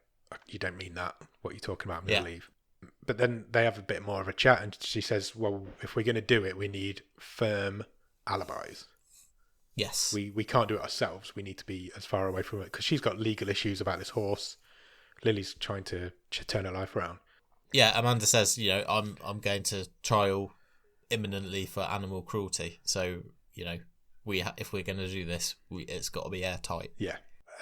"You don't mean that. What are you talking about? I'm going to leave." But then they have a bit more of a chat, and she says, "Well, if we're going to do it, we need firm alibis.
Yes.
We can't do it ourselves. We need to be as far away from it," because she's got legal issues about this horse. Lily's trying to turn her life around.
Yeah, Amanda says, I'm going to trial imminently for animal cruelty. So, if we're going to do this, it's got to be airtight.
Yeah.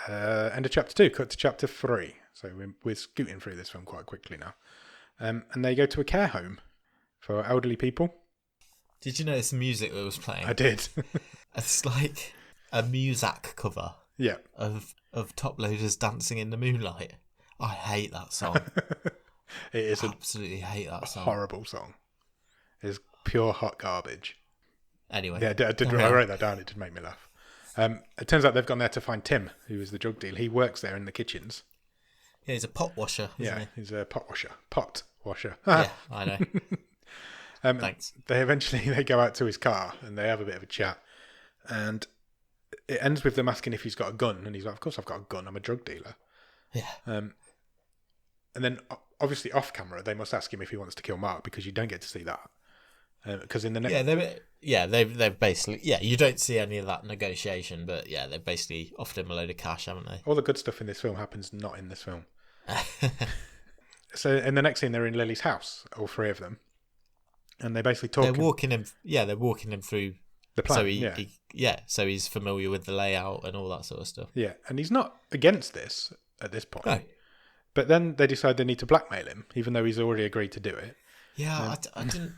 End of chapter 2. Cut to chapter 3. So we're scooting through this film quite quickly now. And they go to a care home for elderly people.
Did you notice the music that was playing?
I did.
It's like a Muzak cover.
Yeah.
Of Top Loaders dancing in the moonlight. I hate that song.
It is
absolutely hate that song.
Horrible song. It's pure hot garbage.
Anyway.
Yeah, I wrote that down. It did make me laugh. It turns out they've gone there to find Tim, who is the drug dealer. He works there in the kitchens.
Yeah, he's a pot washer. Isn't he?
He's a pot washer.
Yeah, I know. Thanks.
They go out to his car and they have a bit of a chat, and it ends with them asking if he's got a gun, and he's like, "Of course I've got a gun. I'm a drug dealer."
Yeah.
And then obviously off camera they must ask him if he wants to kill Mark, because you don't get to see that. Because in the next
they've basically you don't see any of that negotiation, but yeah, they've basically offered him a load of cash, haven't they?
All the good stuff in this film happens not in this film. So in the next scene, they're in Lily's house, all three of them, and they basically talk.
They're walking him. Yeah, they're walking him through
the plan.
So so he's familiar with the layout and all that sort of stuff.
Yeah, and he's not against this at this point.
No.
But then they decide they need to blackmail him, even though he's already agreed to do it.
Yeah, I didn't.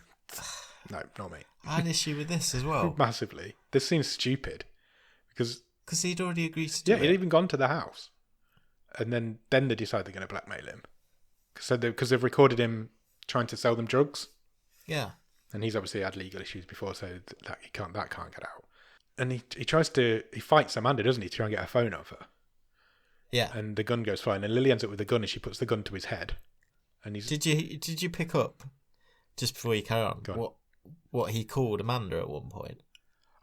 No, not me.
I had an issue with this as well.
Massively. This seems stupid because
he'd already agreed to do it.
Yeah, he'd even gone to the house, and then they decide they're going to blackmail him. Because they've recorded him trying to sell them drugs.
Yeah.
And he's obviously had legal issues before, so that can't get out. And he fights Amanda, doesn't he, to try and get a phone off her.
Yeah.
And the gun goes flying, and Lily ends up with the gun, and she puts the gun to his head. And he's...
Did you pick up, just before you carry on, what he called Amanda at one point?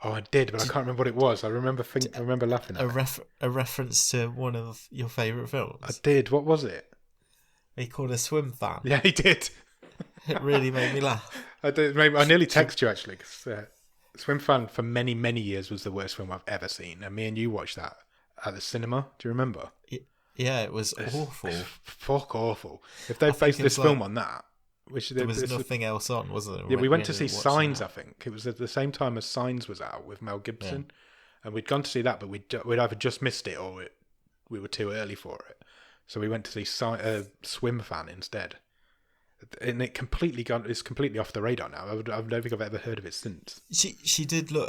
Oh, I did, but I can't remember what it was. I remember laughing at it.
A reference to one of your favourite films.
I did. What was it?
He called a swim fan.
Yeah, he did.
It really made me laugh.
I nearly texted you, actually, because Swim Fan for many, many years was the worst film I've ever seen. And me and you watched that at the cinema. Do you remember?
Yeah, it was awful.
Fuck awful. If they based this film on that, which
there was nothing else on, wasn't there?
Yeah, we went to see Signs. I think it was at the same time as Signs was out with Mel Gibson, and we'd gone to see that, but we'd either just missed it or we were too early for it. So we went to see Swim Fan instead, and it's completely off the radar now. I don't think I've ever heard of it since.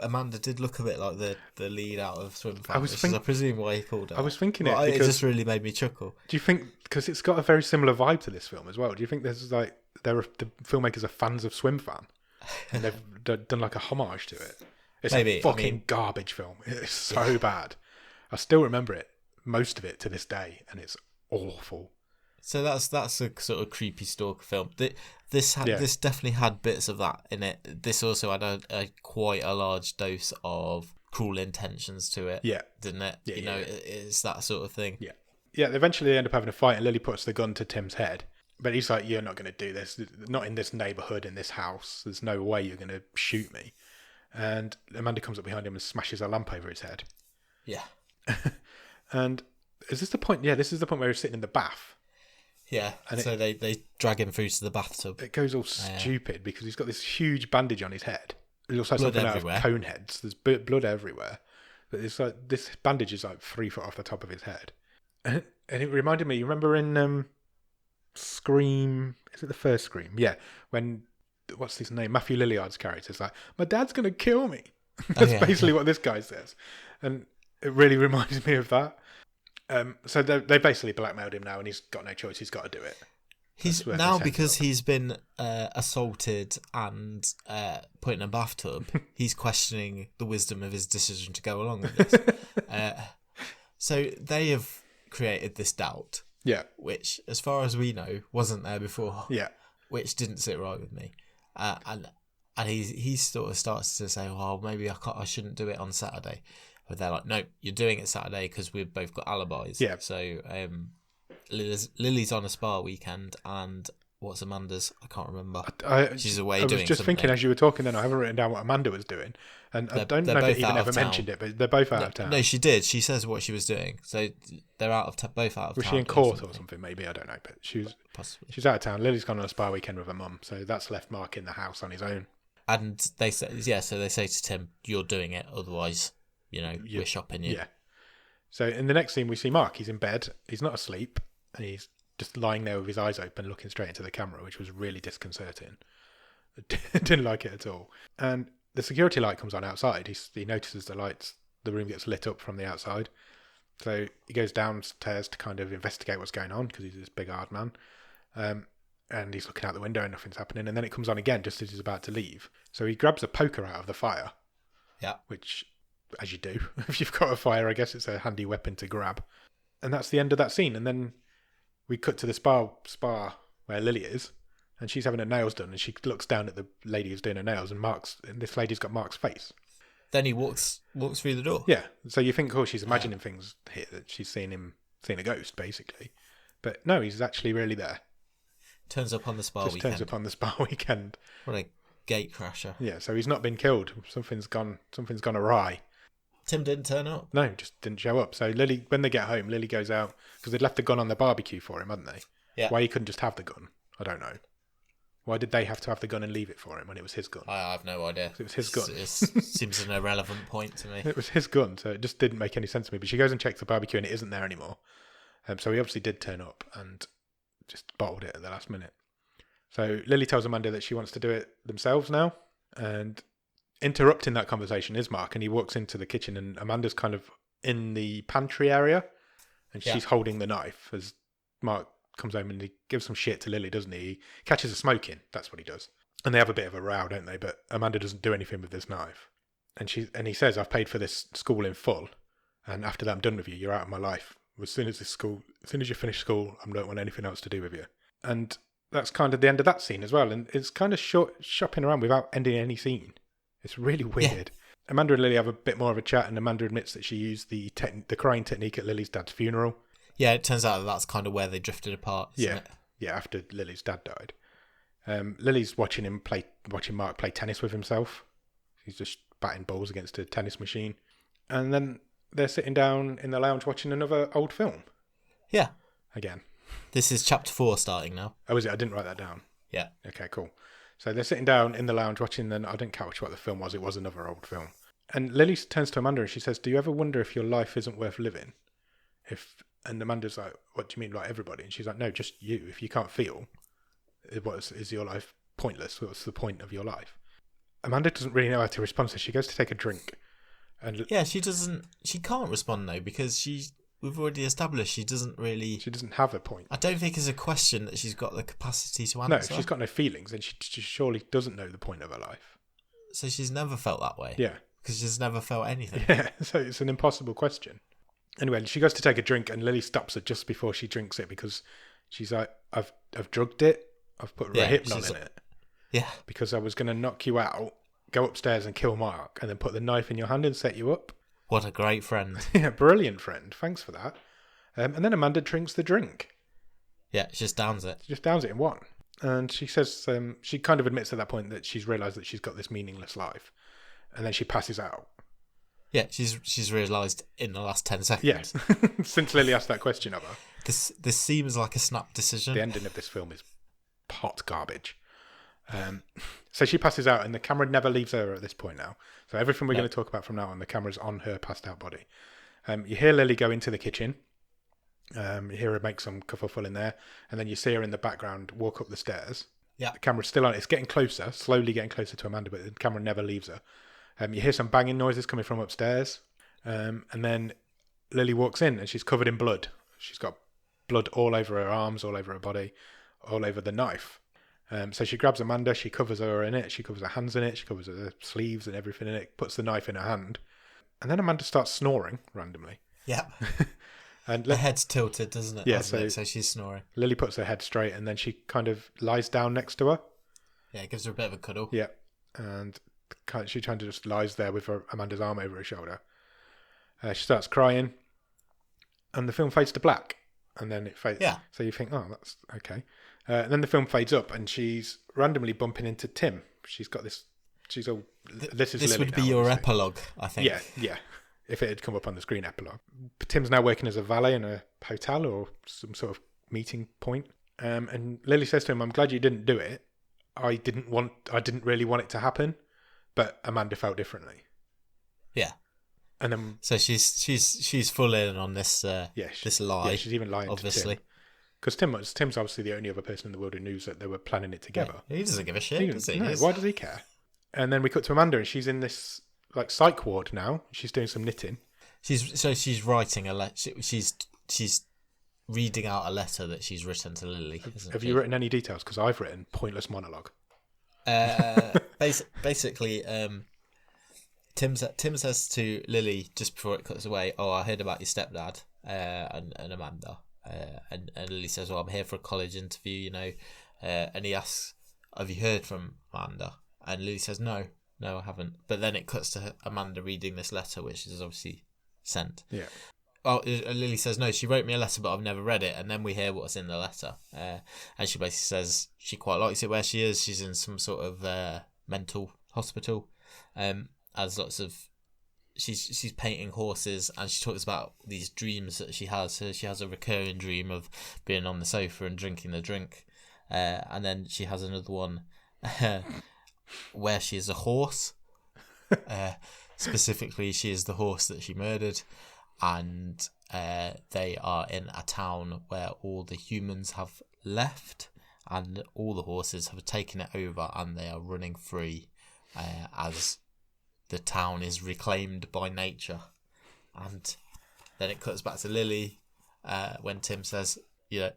Amanda did look a bit like the lead out of Swim Fan,
I
presume why he called her.
I was thinking
it
because
it just really made me chuckle.
Do you think, because it's got a very similar vibe to this film as well, do you think there's the filmmakers are fans of Swim Fan and they've done like a homage to it? It's a fucking garbage film. It's so bad. I still remember it, most of it to this day, and it's awful.
So that's a sort of creepy stalker film. This definitely had bits of that in it. This also had a quite a large dose of cruel intentions to it. Yeah, didn't it? Yeah, it's that sort of thing. Yeah,
yeah. Eventually, they end up having a fight, and Lily puts the gun to Tim's head. But he's like, "You're not going to do this. Not in this neighborhood, in this house. There's no way you're going to shoot me." And Amanda comes up behind him and smashes a lamp over his head.
Yeah.
And is this the point? Yeah, this is the point where he's sitting in the bath.
Yeah, and so they drag him through to the bathtub.
It goes all stupid because he's got this huge bandage on his head. It looks like something out of cone heads. There's blood everywhere. But it's like this bandage is like 3 foot off the top of his head. And it reminded me, you remember in Scream, is it the first Scream? Yeah, when, what's his name? Matthew Lilliard's character is like, my dad's going to kill me. That's basically what this guy says. And it really reminds me of that. So they basically blackmailed him now, and he's got no choice. He's got to do it.
He's now, because he's been assaulted and put in a bathtub. He's questioning the wisdom of his decision to go along with this. So they have created this doubt, which, as far as we know, wasn't there before. Yeah, which didn't sit right with me. And he sort of starts to say, "Well, maybe I shouldn't do it on Saturday." But they're like, no, you're doing it Saturday because we've both got alibis. Yeah. So Lily's on a spa weekend, and what's Amanda's? I can't remember. She's away doing something. I was just thinking as
you were talking then, I haven't written down what Amanda was doing. And I don't know if they even ever mentioned it, but they're both out of town.
No, she did. She says what she was doing. So they're both out of town.
Was she in court or something? Maybe, I don't know. But she's out of town. Lily's gone on a spa weekend with her mum. So that's left Mark in the house on his own.
And they say, so they say to Tim, you're doing it, otherwise... we're shopping you. Yeah.
So in the next scene, we see Mark. He's in bed. He's not asleep. And he's just lying there with his eyes open, looking straight into the camera, which was really disconcerting. I didn't like it at all. And the security light comes on outside. He notices the room gets lit up from the outside. So he goes downstairs to kind of investigate what's going on, because he's this big, hard man. And he's looking out the window and nothing's happening. And then it comes on again just as he's about to leave. So he grabs a poker out of the fire. Yeah. Which... as you do, if you've got a fire, I guess it's a handy weapon to grab. And that's the end of that scene. And then we cut to the spa where Lily is, and she's having her nails done, and she looks down at the lady who's doing her nails, and this lady's got Mark's face.
Then he walks through the door.
Yeah. So you think, she's imagining things here, that she's seeing a ghost, basically. But no, he's actually really there.
Turns up on the spa weekend.
Turns up on the spa weekend.
What a gate crasher.
Yeah, so he's not been killed. Something's gone awry.
Tim didn't turn up.
No, just didn't show up. So Lily, when they get home, Lily goes out, because they'd left the gun on the barbecue for him, hadn't they?
Yeah.
Why he couldn't just have the gun, I don't know. Why did they have to have the gun and leave it for him when it was his gun?
I have no idea.
It was his gun.
It seems an irrelevant point to me.
It was his gun, so it just didn't make any sense to me. But she goes and checks the barbecue and it isn't there anymore. So he obviously did turn up and just bottled it at the last minute. So Lily tells Amanda that she wants to do it themselves now. And interrupting that conversation is Mark, and he walks into the kitchen and Amanda's kind of in the pantry area and she's holding the knife as Mark comes home, and he gives some shit to Lily, doesn't he? He catches her smoking. That's what he does. And they have a bit of a row, don't they? But Amanda doesn't do anything with this knife. And he says, I've paid for this school in full, and after that I'm done with you. You're out of my life. As soon as you finish school, I don't want anything else to do with you. And that's kind of the end of that scene as well. And it's kind of shopping around without ending any scene. It's really weird. Yeah. Amanda and Lily have a bit more of a chat, and Amanda admits that she used the crying technique at Lily's dad's funeral.
Yeah, it turns out that's kind of where they drifted apart, isn't it?
Yeah, after Lily's dad died. Lily's watching Mark play tennis with himself. He's just batting balls against a tennis machine. And then they're sitting down in the lounge watching another old film.
Yeah.
Again.
This is chapter 4 starting now.
Oh, is it? I didn't write that down.
Yeah.
Okay, cool. So they're sitting down in the lounge watching, and I didn't catch what the film was. It was another old film. And Lily turns to Amanda and she says, do you ever wonder if your life isn't worth living? And Amanda's like, what do you mean, like everybody? And she's like, no, just you. If you can't feel, is your life pointless? What's the point of your life? Amanda doesn't really know how to respond, so she goes to take a drink. And
yeah, she can't respond though, because we've already established she doesn't
have a point.
I don't think it's a question that she's got the capacity to
answer. No, she's got no feelings, and she surely doesn't know the point of her life.
So she's never felt that way.
Yeah.
Because she's never felt anything.
Yeah, so it's an impossible question. Anyway, she goes to take a drink and Lily stops her just before she drinks it because she's like, I've drugged it. I've put Rohypnol in it.
Yeah.
Because I was going to knock you out, go upstairs and kill Mark, and then put the knife in your hand and set you up.
What a great friend.
Yeah, brilliant friend. Thanks for that. And then Amanda drinks the drink.
Yeah, she just downs it.
She just downs it in one. And she says, she kind of admits at that point that she's realised that she's got this meaningless life. And then she passes out.
Yeah, she's realised in the last 10 seconds.
Yes, since Lily asked that question of her.
This seems like a snap decision.
The ending of this film is hot garbage. So she passes out and the camera never leaves her at this point now. So everything we're going to talk about from now on, the camera's on her passed out body. You hear Lily go into the kitchen. You hear her make some kerfuffle in there. And then you see her in the background walk up the stairs.
Yeah.
The camera's still on. It's getting closer, slowly getting closer to Amanda, but the camera never leaves her. You hear some banging noises coming from upstairs. And then Lily walks in and she's covered in blood. She's got blood all over her arms, all over her body, all over the knife. So she grabs Amanda, she covers her in it, she covers her hands in it, she covers her sleeves and everything in it, puts the knife in her hand. And then Amanda starts snoring randomly.
Yep.
And
her head's tilted, doesn't it?
Yeah,
so she's snoring.
Lily puts her head straight and then she kind of lies down next to her.
Yeah, it gives her a bit of a cuddle.
Yeah. And she kind of just lies there with Amanda's arm over her shoulder. She starts crying, and the film fades to black, and then it fades.
Yeah.
So you think, oh, that's okay. And then the film fades up, and she's randomly bumping into Tim. She's got this. She's all. This is.
This
Lily
would be
now,
your
obviously.
epilogue, I think.
Yeah. If it had come up on the screen, epilogue. Tim's now working as a valet in a hotel or some sort of meeting point. And Lily says to him, "I'm glad you didn't do it. I didn't really want it to happen." But Amanda felt differently.
Yeah.
And then
so she's full in on this this lie.
Yeah, she's even lying
obviously.
Because Tim's obviously the only other person in the world who knew that they were planning it together.
Yeah, he doesn't give a shit, does he?
No, why does he care? And then we cut to Amanda and she's in this like psych ward now. She's doing some knitting.
She's writing a letter. She's reading out a letter that she's written to Lily.
Have you written any details? Because I've written pointless monologue.
Basically, Tim says to Lily just before it cuts away, "Oh, I heard about your stepdad and Amanda," and Lily says, "Well, I'm here for a college interview, you know," and he asks, "Have you heard from Amanda?" And Lily says, "No, I haven't." But then it cuts to Amanda reading this letter, which is obviously sent.
Yeah.
Oh, Lily says, "No, she wrote me a letter, but I've never read it." And then we hear what's in the letter. And she basically says she quite likes it where she is. She's in some sort of mental hospital. Has lots of she's painting horses, and she talks about these dreams that she has. So she has a recurring dream of being on the sofa and drinking the drink, and then she has another one where she is a horse. Specifically, she is the horse that she murdered, and they are in a town where all the humans have left, and all the horses have taken it over, and they are running free as the town is reclaimed by nature. And then it cuts back to Lily when Tim says, "Yeah,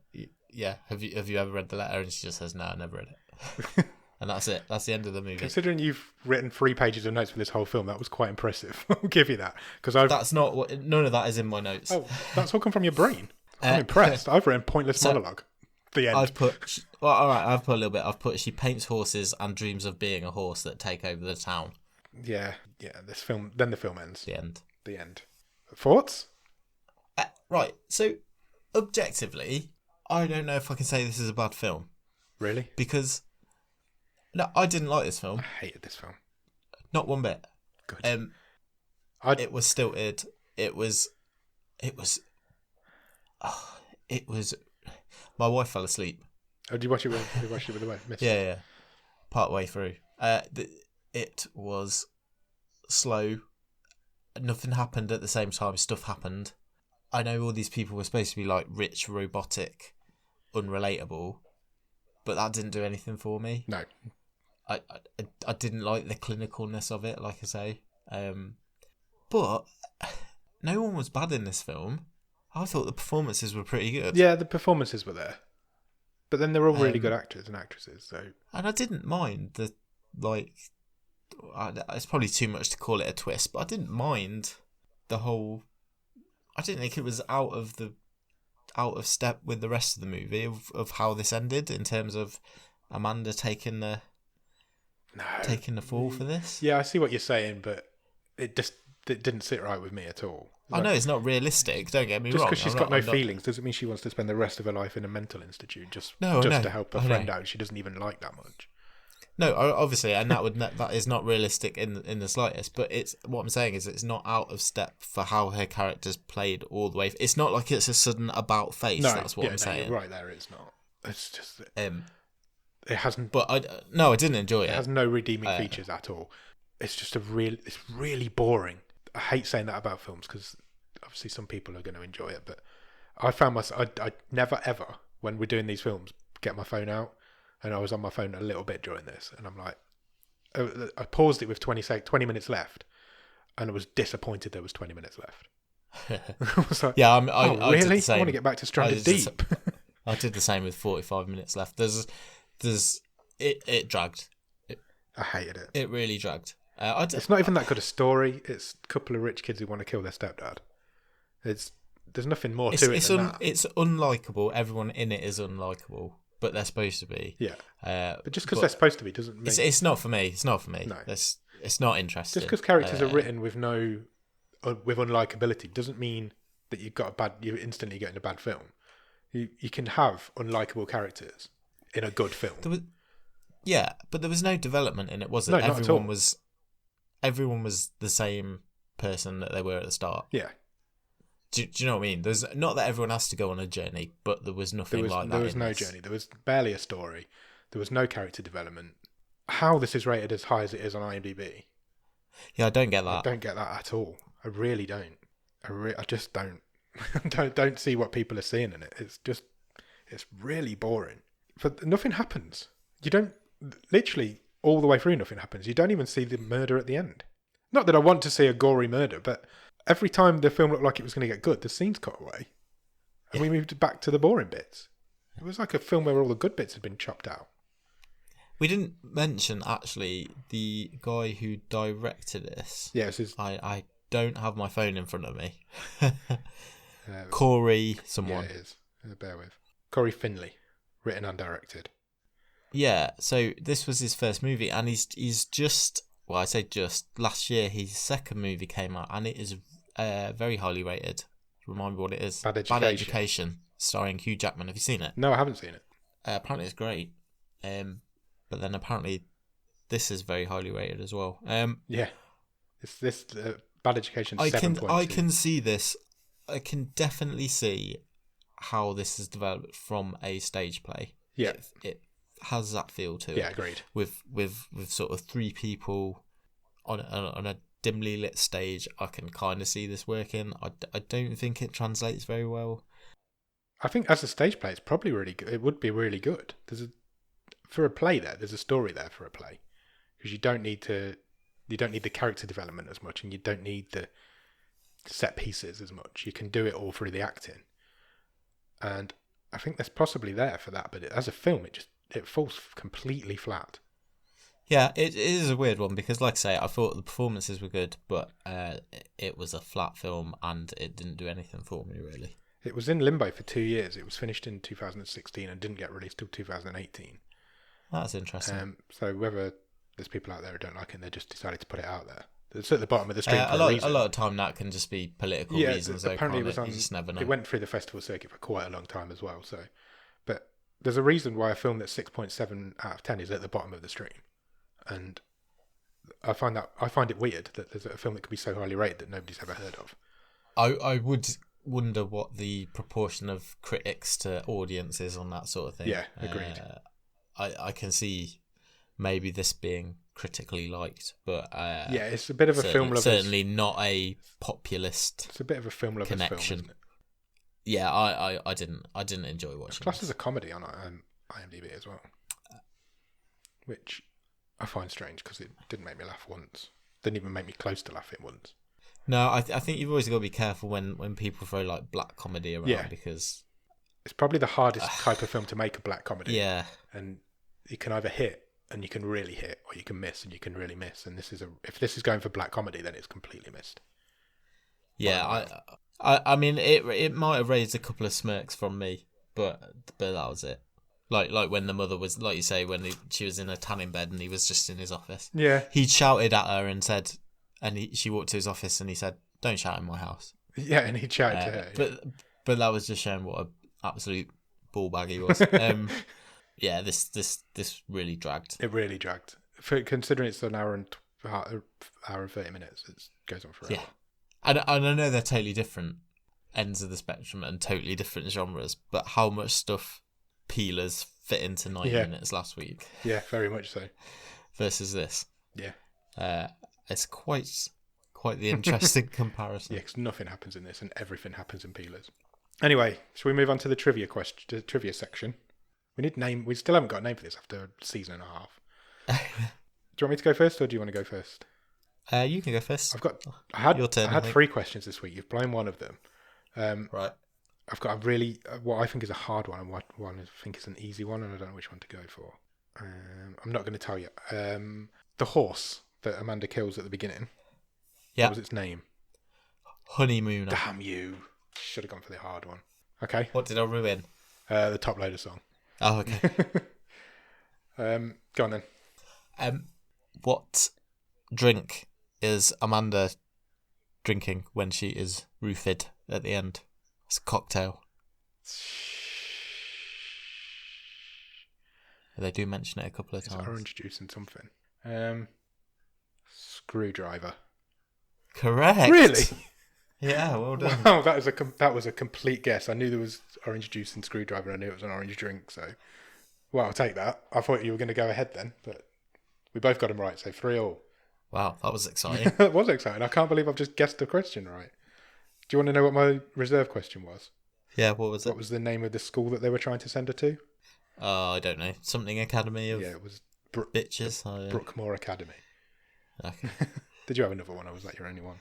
have you ever read the letter?" And she just says, "No, I never read it." And that's it. That's the end of the movie.
Considering you've written 3 pages of notes for this whole film, that was quite impressive. I'll give you that. Because
that's not what. None of that is in my notes.
Oh, that's all come from your brain. I'm impressed. I've written pointless monologue. The end.
I've put. Well, all right. I've put a little bit. I've put. She paints horses and dreams of being a horse that take over the town.
Yeah. This film. Then the film ends.
The end.
The end. Thoughts?
Right. So, objectively, I don't know if I can say this is a bad film.
Really?
Because. No, I didn't like this film.
I hated this film.
Not one bit.
Good.
It was stilted. It was. My wife fell asleep.
Oh, did you watch it with the miss?
Yeah. Part way through. It was slow. Nothing happened at the same time. Stuff happened. I know all these people were supposed to be like rich, robotic, unrelatable, but that didn't do anything for me.
No.
I didn't like the clinicalness of it, like I say. But no one was bad in this film. I thought the performances were pretty good.
Yeah, the performances were there. But then they're all really good actors and actresses, so...
And I didn't mind the, it's probably too much to call it a twist, but I didn't mind the whole... I didn't think it was out of step with the rest of the movie of how this ended in terms of Amanda taking the fall for this.
Yeah, I see what you're saying, but it didn't sit right with me at all.
I know it's not realistic, don't get me wrong.
Just because she's got no feelings doesn't mean she wants to spend the rest of her life in a mental institute just to help her friend out she doesn't even like that much.
No, obviously, and that is not realistic in the slightest. But what I'm saying is it's not out of step for how her character's played all the way. It's not like it's a sudden about face. No, that's what I'm saying.
You're right there. It's not. It's just
it
hasn't.
But I didn't enjoy it.
It has no redeeming features at all. It's just it's really boring. I hate saying that about films because obviously some people are going to enjoy it, but I found myself I never ever when we're doing these films get my phone out, and I was on my phone a little bit during this, and I'm like, I paused it with 20 minutes left, and I was disappointed there was 20 minutes left. I was like,
yeah,
I really? Did the same. I want to get back to Stranded Deep.
I did the same with 45 minutes left. It dragged.
I hated it.
It really dragged.
It's not even that good a story. It's a couple of rich kids who want to kill their stepdad. There's nothing more to it than that.
It's unlikable. Everyone in it is unlikable, but they're supposed to be.
Yeah. But just because they're supposed to be doesn't mean...
It's not for me. It's not for me.
No.
It's not interesting.
Just because characters are written with unlikability doesn't mean that you're instantly getting a bad film. You can have unlikable characters in a good film.
But there was no development in it, was it?
No, not at all.
Everyone was the same person that they were at the start.
Yeah.
Do you know what I mean? There's not that everyone has to go on a journey, but there was nothing like that.
There was no journey. There was barely a story. There was no character development. How this is rated as high as it is on IMDb?
Yeah, I don't get that.
I don't get that at all. I really don't. I just don't. don't see what people are seeing in it. It's really boring. But nothing happens. You don't literally all the way through. Nothing happens. You don't even see the murder at the end. Not that I want to see a gory murder, but every time the film looked like it was going to get good, the scenes cut away, and we moved back to the boring bits. It was like a film where all the good bits had been chopped out.
We didn't mention actually the guy who directed this.
Yes,
I don't have my phone in front of me. Corey, someone.
Yeah, it is. Bear with. Corey Finley, written and directed.
Yeah, so this was his first movie, and he's just, well, I say just, last year his second movie came out, and it is very highly rated. Remind me what it is.
Bad Education,
starring Hugh Jackman. Have you seen it?
No, I haven't seen it.
Apparently it's great, but then apparently this is very highly rated as well.
Yeah, it's this Bad Education
I
7.2.
can see this. I can definitely see how this is developed from a stage play.
Yeah.
It has that feel to it.
Yeah, agreed.
With sort of three people on a dimly lit stage, I can kind of see this working. I don't think it translates very well.
I think as a stage play, it's probably really good. It would be really good. For a play there's a story there for a play, because you don't need the character development as much, and you don't need the set pieces as much. You can do it all through the acting, and I think that's possibly there for that. But as a film, it falls completely flat.
Yeah, it is a weird one because, like I say, I thought the performances were good, but it was a flat film and it didn't do anything for me, really.
It was in limbo for 2 years. It was finished in 2016 and didn't get released till 2018.
That's interesting.
So whether there's people out there who don't like it, they just decided to put it out there. It's at the bottom of the stream for
a
reason.
lot of time that can just be political reasons.
Apparently
though, you just never know.
It went through the festival circuit for quite a long time as well. So, but there's a reason why a film that's 6.7 out of 10 is at the bottom of the stream, and I find it weird that there's a film that can be so highly rated that nobody's ever heard of.
I would wonder what the proportion of critics to audience is on that sort of thing.
Yeah, agreed.
I can see maybe this being critically liked, but
it's a bit of a film lovers.
Certainly not a populist.
It's a bit of a film lovers
connection.
film, isn't it?
Yeah, I didn't enjoy watching.
It's classed as a comedy on IMDb as well, which I find strange because it didn't make me laugh once. Didn't even make me close to laughing once.
No, I think you've always got to be careful when people throw like black comedy around because
it's probably the hardest type of film to make a black comedy.
Yeah,
and you can either hit and you can really hit, or you can miss and you can really miss. And if this is going for black comedy, then it's completely missed.
Yeah, I mean it might have raised a couple of smirks from me, but that was it. Like when the mother was, like you say, when she was in a tanning bed and he was just in his office.
Yeah,
he shouted at her and said, she walked to his office and he said, "Don't shout in my house."
Yeah, and he shouted to her.
But that was just showing what an absolute ball bag he was. Yeah, this really dragged.
It really dragged. Considering it's an hour and 30 minutes, it goes on forever.
Yeah, and I know they're totally different ends of the spectrum and totally different genres, but how much stuff Peelers fit into 90 minutes last week?
Yeah, very much so.
Versus this.
Yeah.
It's quite the interesting comparison.
Yeah, because nothing happens in this and everything happens in Peelers. Anyway, shall we move on to the trivia section? We still haven't got a name for this after a season and a half. Do you want me to go first, or do you want to go first?
You can go first.
I had
Your turn,
I had 3 questions this week. You've blown one of them.
Right.
I've got a really what I think is a hard one and what one I think is an easy one, and I don't know which one to go for. I'm not going to tell you. The horse that Amanda kills at the beginning.
Yeah.
What was its name?
Honeymooner.
Damn you! Should have gone for the hard one. Okay.
What did I ruin?
The Top Loader song.
Oh, okay.
Go on then.
What drink is Amanda drinking when she is roofied at the end? It's a cocktail. They do mention it a couple of times.
It's orange juice and something. Screwdriver.
Correct.
Really?
Yeah, well done.
Wow, that was a complete guess. I knew there was orange juice and screwdriver, and I knew it was an orange drink. So, well, I'll take that. I thought you were going to go ahead then, but we both got them right. So 3-3.
Wow, that was exciting.
That was exciting. I can't believe I've just guessed the question right. Do you want to know what my reserve question was?
Yeah, what was it?
What was the name of the school that they were trying to send her to?
I don't know. Something Academy of
it was
Bitches.
Brookmore Academy.
Okay.
Did you have another one, or was that your only one?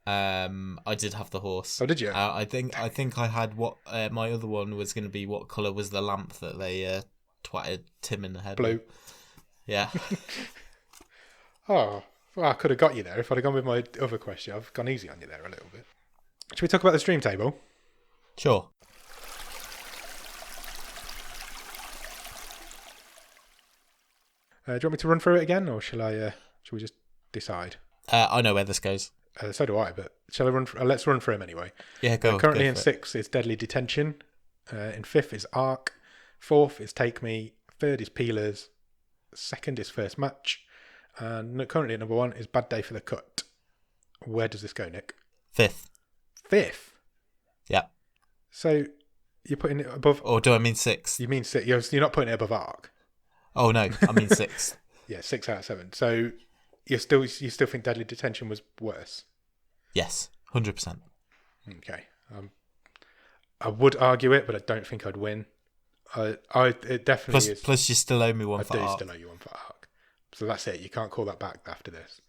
I did have the horse.
Oh, did you?
I think I had what my other one was going to be. What colour was the lamp that they twatted Tim in the head?
Blue.
With? Yeah.
Oh, well, I could have got you there if I'd have gone with my other question. I've gone easy on you there a little bit. Should we talk about the stream table?
Sure.
Do you want me to run through it again, or shall we just decide?
I know where this goes.
So do I, but shall I run? Let's run through them anyway.
Yeah, go.
Currently
go
in 6th is Deadly Detention. In 5th is Ark. 4th is Take Me. 3rd is Peelers. 2nd is First Match. And currently at number 1 is Bad Day for the Cut. Where does this go, Nick?
5th.
5th?
Yeah.
So you're putting it above...
Or do I mean 6th?
You mean 6th. You're not putting it above Ark.
Oh, no. I mean 6th.
Yeah, 6 out of 7. So you still think Deadly Detention was worse?
Yes, 100%.
Okay. I would argue it, but I don't think I'd win. It definitely is.
Plus, you still owe me one for Ark.
I do still owe you one for Ark. So that's it. You can't call that back after this.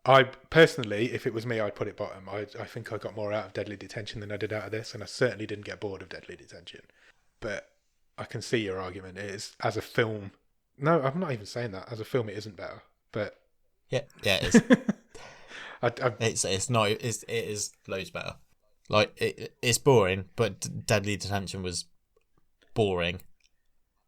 I personally, if it was me, I'd put it bottom. I think I got more out of Deadly Detention than I did out of this, and I certainly didn't get bored of Deadly Detention. But I can see your argument. It is, as a film... No, I'm not even saying that. As a film, it isn't better. But...
Yeah, it is. It is loads better. Like, it's boring, but Deadly Detention was boring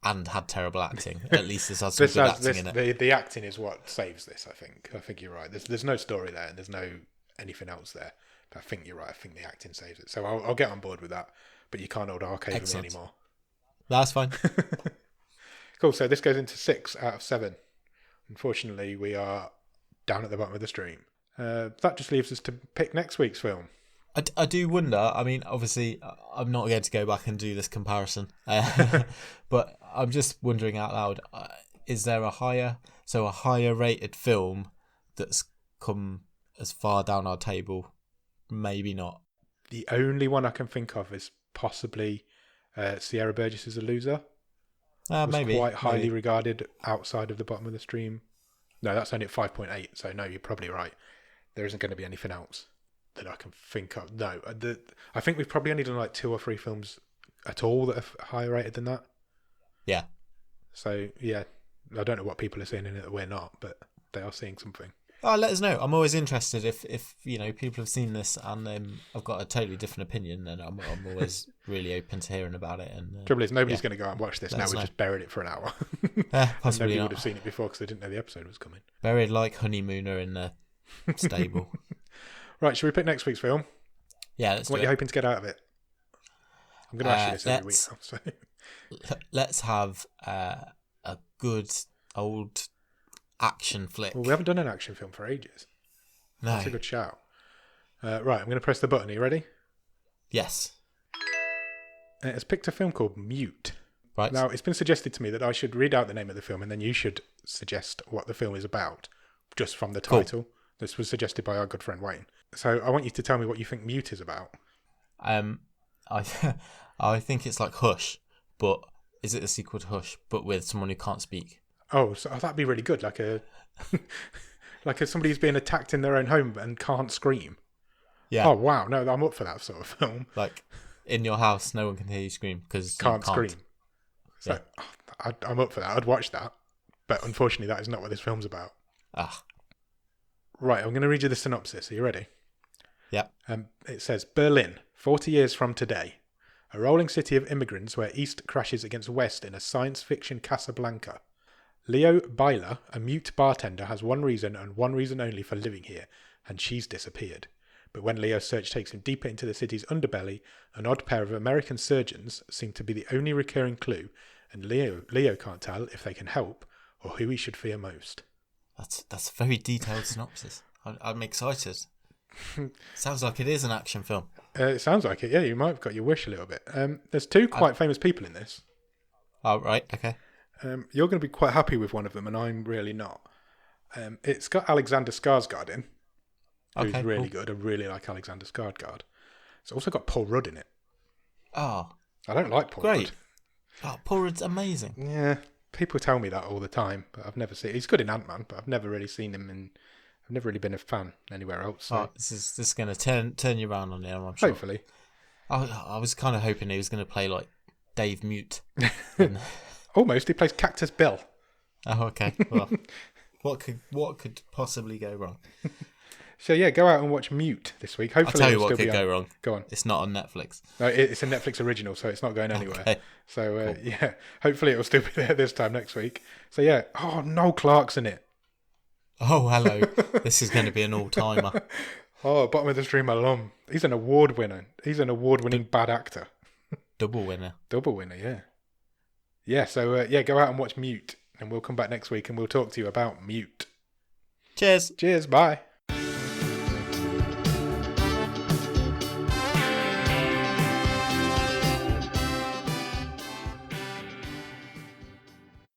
and had terrible acting. At least this has some good acting in it.
The acting is what saves this, I think. I think you're right. There's no story there, and there's no anything else there. But I think you're right. I think the acting saves it. So I'll get on board with that. But you can't hold Ark over me anymore.
That's fine.
Cool. So this goes into 6 out of 7. Unfortunately, we are down at the bottom of the stream. That just leaves us to pick next week's film.
I do wonder, I mean, obviously, I'm not going to go back and do this comparison, but I'm just wondering out loud, is there a higher rated film that's come as far down our table? Maybe not.
The only one I can think of is possibly Sierra Burgess is a Loser.
Maybe.
Quite highly regarded outside of the bottom of the stream. No, that's only at 5.8, so no, you're probably right. There isn't going to be anything else that I can think of. No, I think we've probably only done like 2 or 3 films at all that are higher rated than that.
Yeah. So,
yeah, I don't know what people are seeing in it that we're not, but they are seeing something.
Oh, let us know. I'm always interested if people have seen this and I've got a totally different opinion, then I'm always really open to hearing about it. And
trouble is, nobody's going to go out and watch this now. We've just buried it for an hour.
Possibly
nobody would have seen it before because they didn't know the episode was coming.
Buried like Honeymooner in the stable.
Right, should we pick next week's film?
Yeah, let's
What
do
are you hoping to get out of it? I'm going to ask you this every week now. So.
Let's have a good old action flick.
Well, we haven't done an action film for ages.
No.
That's a good shout. Right, I'm going to press the button. Are you ready?
Yes.
It's picked a film called Mute.
Right.
Now, it's been suggested to me that I should read out the name of the film and then you should suggest what the film is about, just from the title. Cool. This was suggested by our good friend Wayne. So I want you to tell me what you think Mute is about.
I think it's like Hush, but is it a sequel to Hush, but with someone who can't speak?
Oh, so that'd be really good. Like somebody who's being attacked in their own home and can't scream.
Yeah.
Oh wow, no, I'm up for that sort of film.
Like in your house, no one can hear you scream because
can't scream. So yeah. I'm up for that. I'd watch that, but unfortunately, that is not what this film's about. Right, I'm going to read you the synopsis. Are you ready?
Yeah.
It says, Berlin, 40 years from today. A rolling city of immigrants where East crashes against West in a science fiction Casablanca. Leo Byler, a mute bartender, has one reason and one reason only for living here, and she's disappeared. But when Leo's search takes him deeper into the city's underbelly, an odd pair of American surgeons seem to be the only recurring clue, and Leo can't tell if they can help or who he should fear most.
That's a very detailed synopsis. I'm excited. Sounds like it is an action film.
It sounds like it, yeah. You might have got your wish a little bit. There's 2 quite famous people in this.
Oh, right, okay.
You're going to be quite happy with one of them, and I'm really not. It's got Alexander Skarsgård in, who's really good. I really like Alexander Skarsgård. It's also got Paul Rudd in it.
Oh.
I don't like Paul Rudd.
Oh, Paul Rudd's amazing.
Yeah, people tell me that all the time, but I've never seen. He's good in Ant-Man, but I've never really seen him in. I've never really been a fan anywhere else. So.
Oh, this is going to turn you around on him, I'm sure.
Hopefully.
I was kind of hoping he was going to play like Dave Mute.
Almost, he plays Cactus Bill.
Oh, okay. Well, what could possibly go wrong?
So yeah, go out and watch Mute this week. Hopefully,
I'll tell you what could go wrong.
Go on.
It's not on Netflix.
No, it's a Netflix original, so it's not going anywhere.
Okay.
So
cool.
yeah, hopefully it will still be there this time next week. So yeah, Noel Clark's in it.
Oh, hello. This is going to be an all-timer.
Oh, bottom of the stream alum. He's an award winner. He's an award-winning bad actor.
Double winner, yeah.
Yeah, so go out and watch Mute, and we'll come back next week and we'll talk to you about Mute.
Cheers,
bye.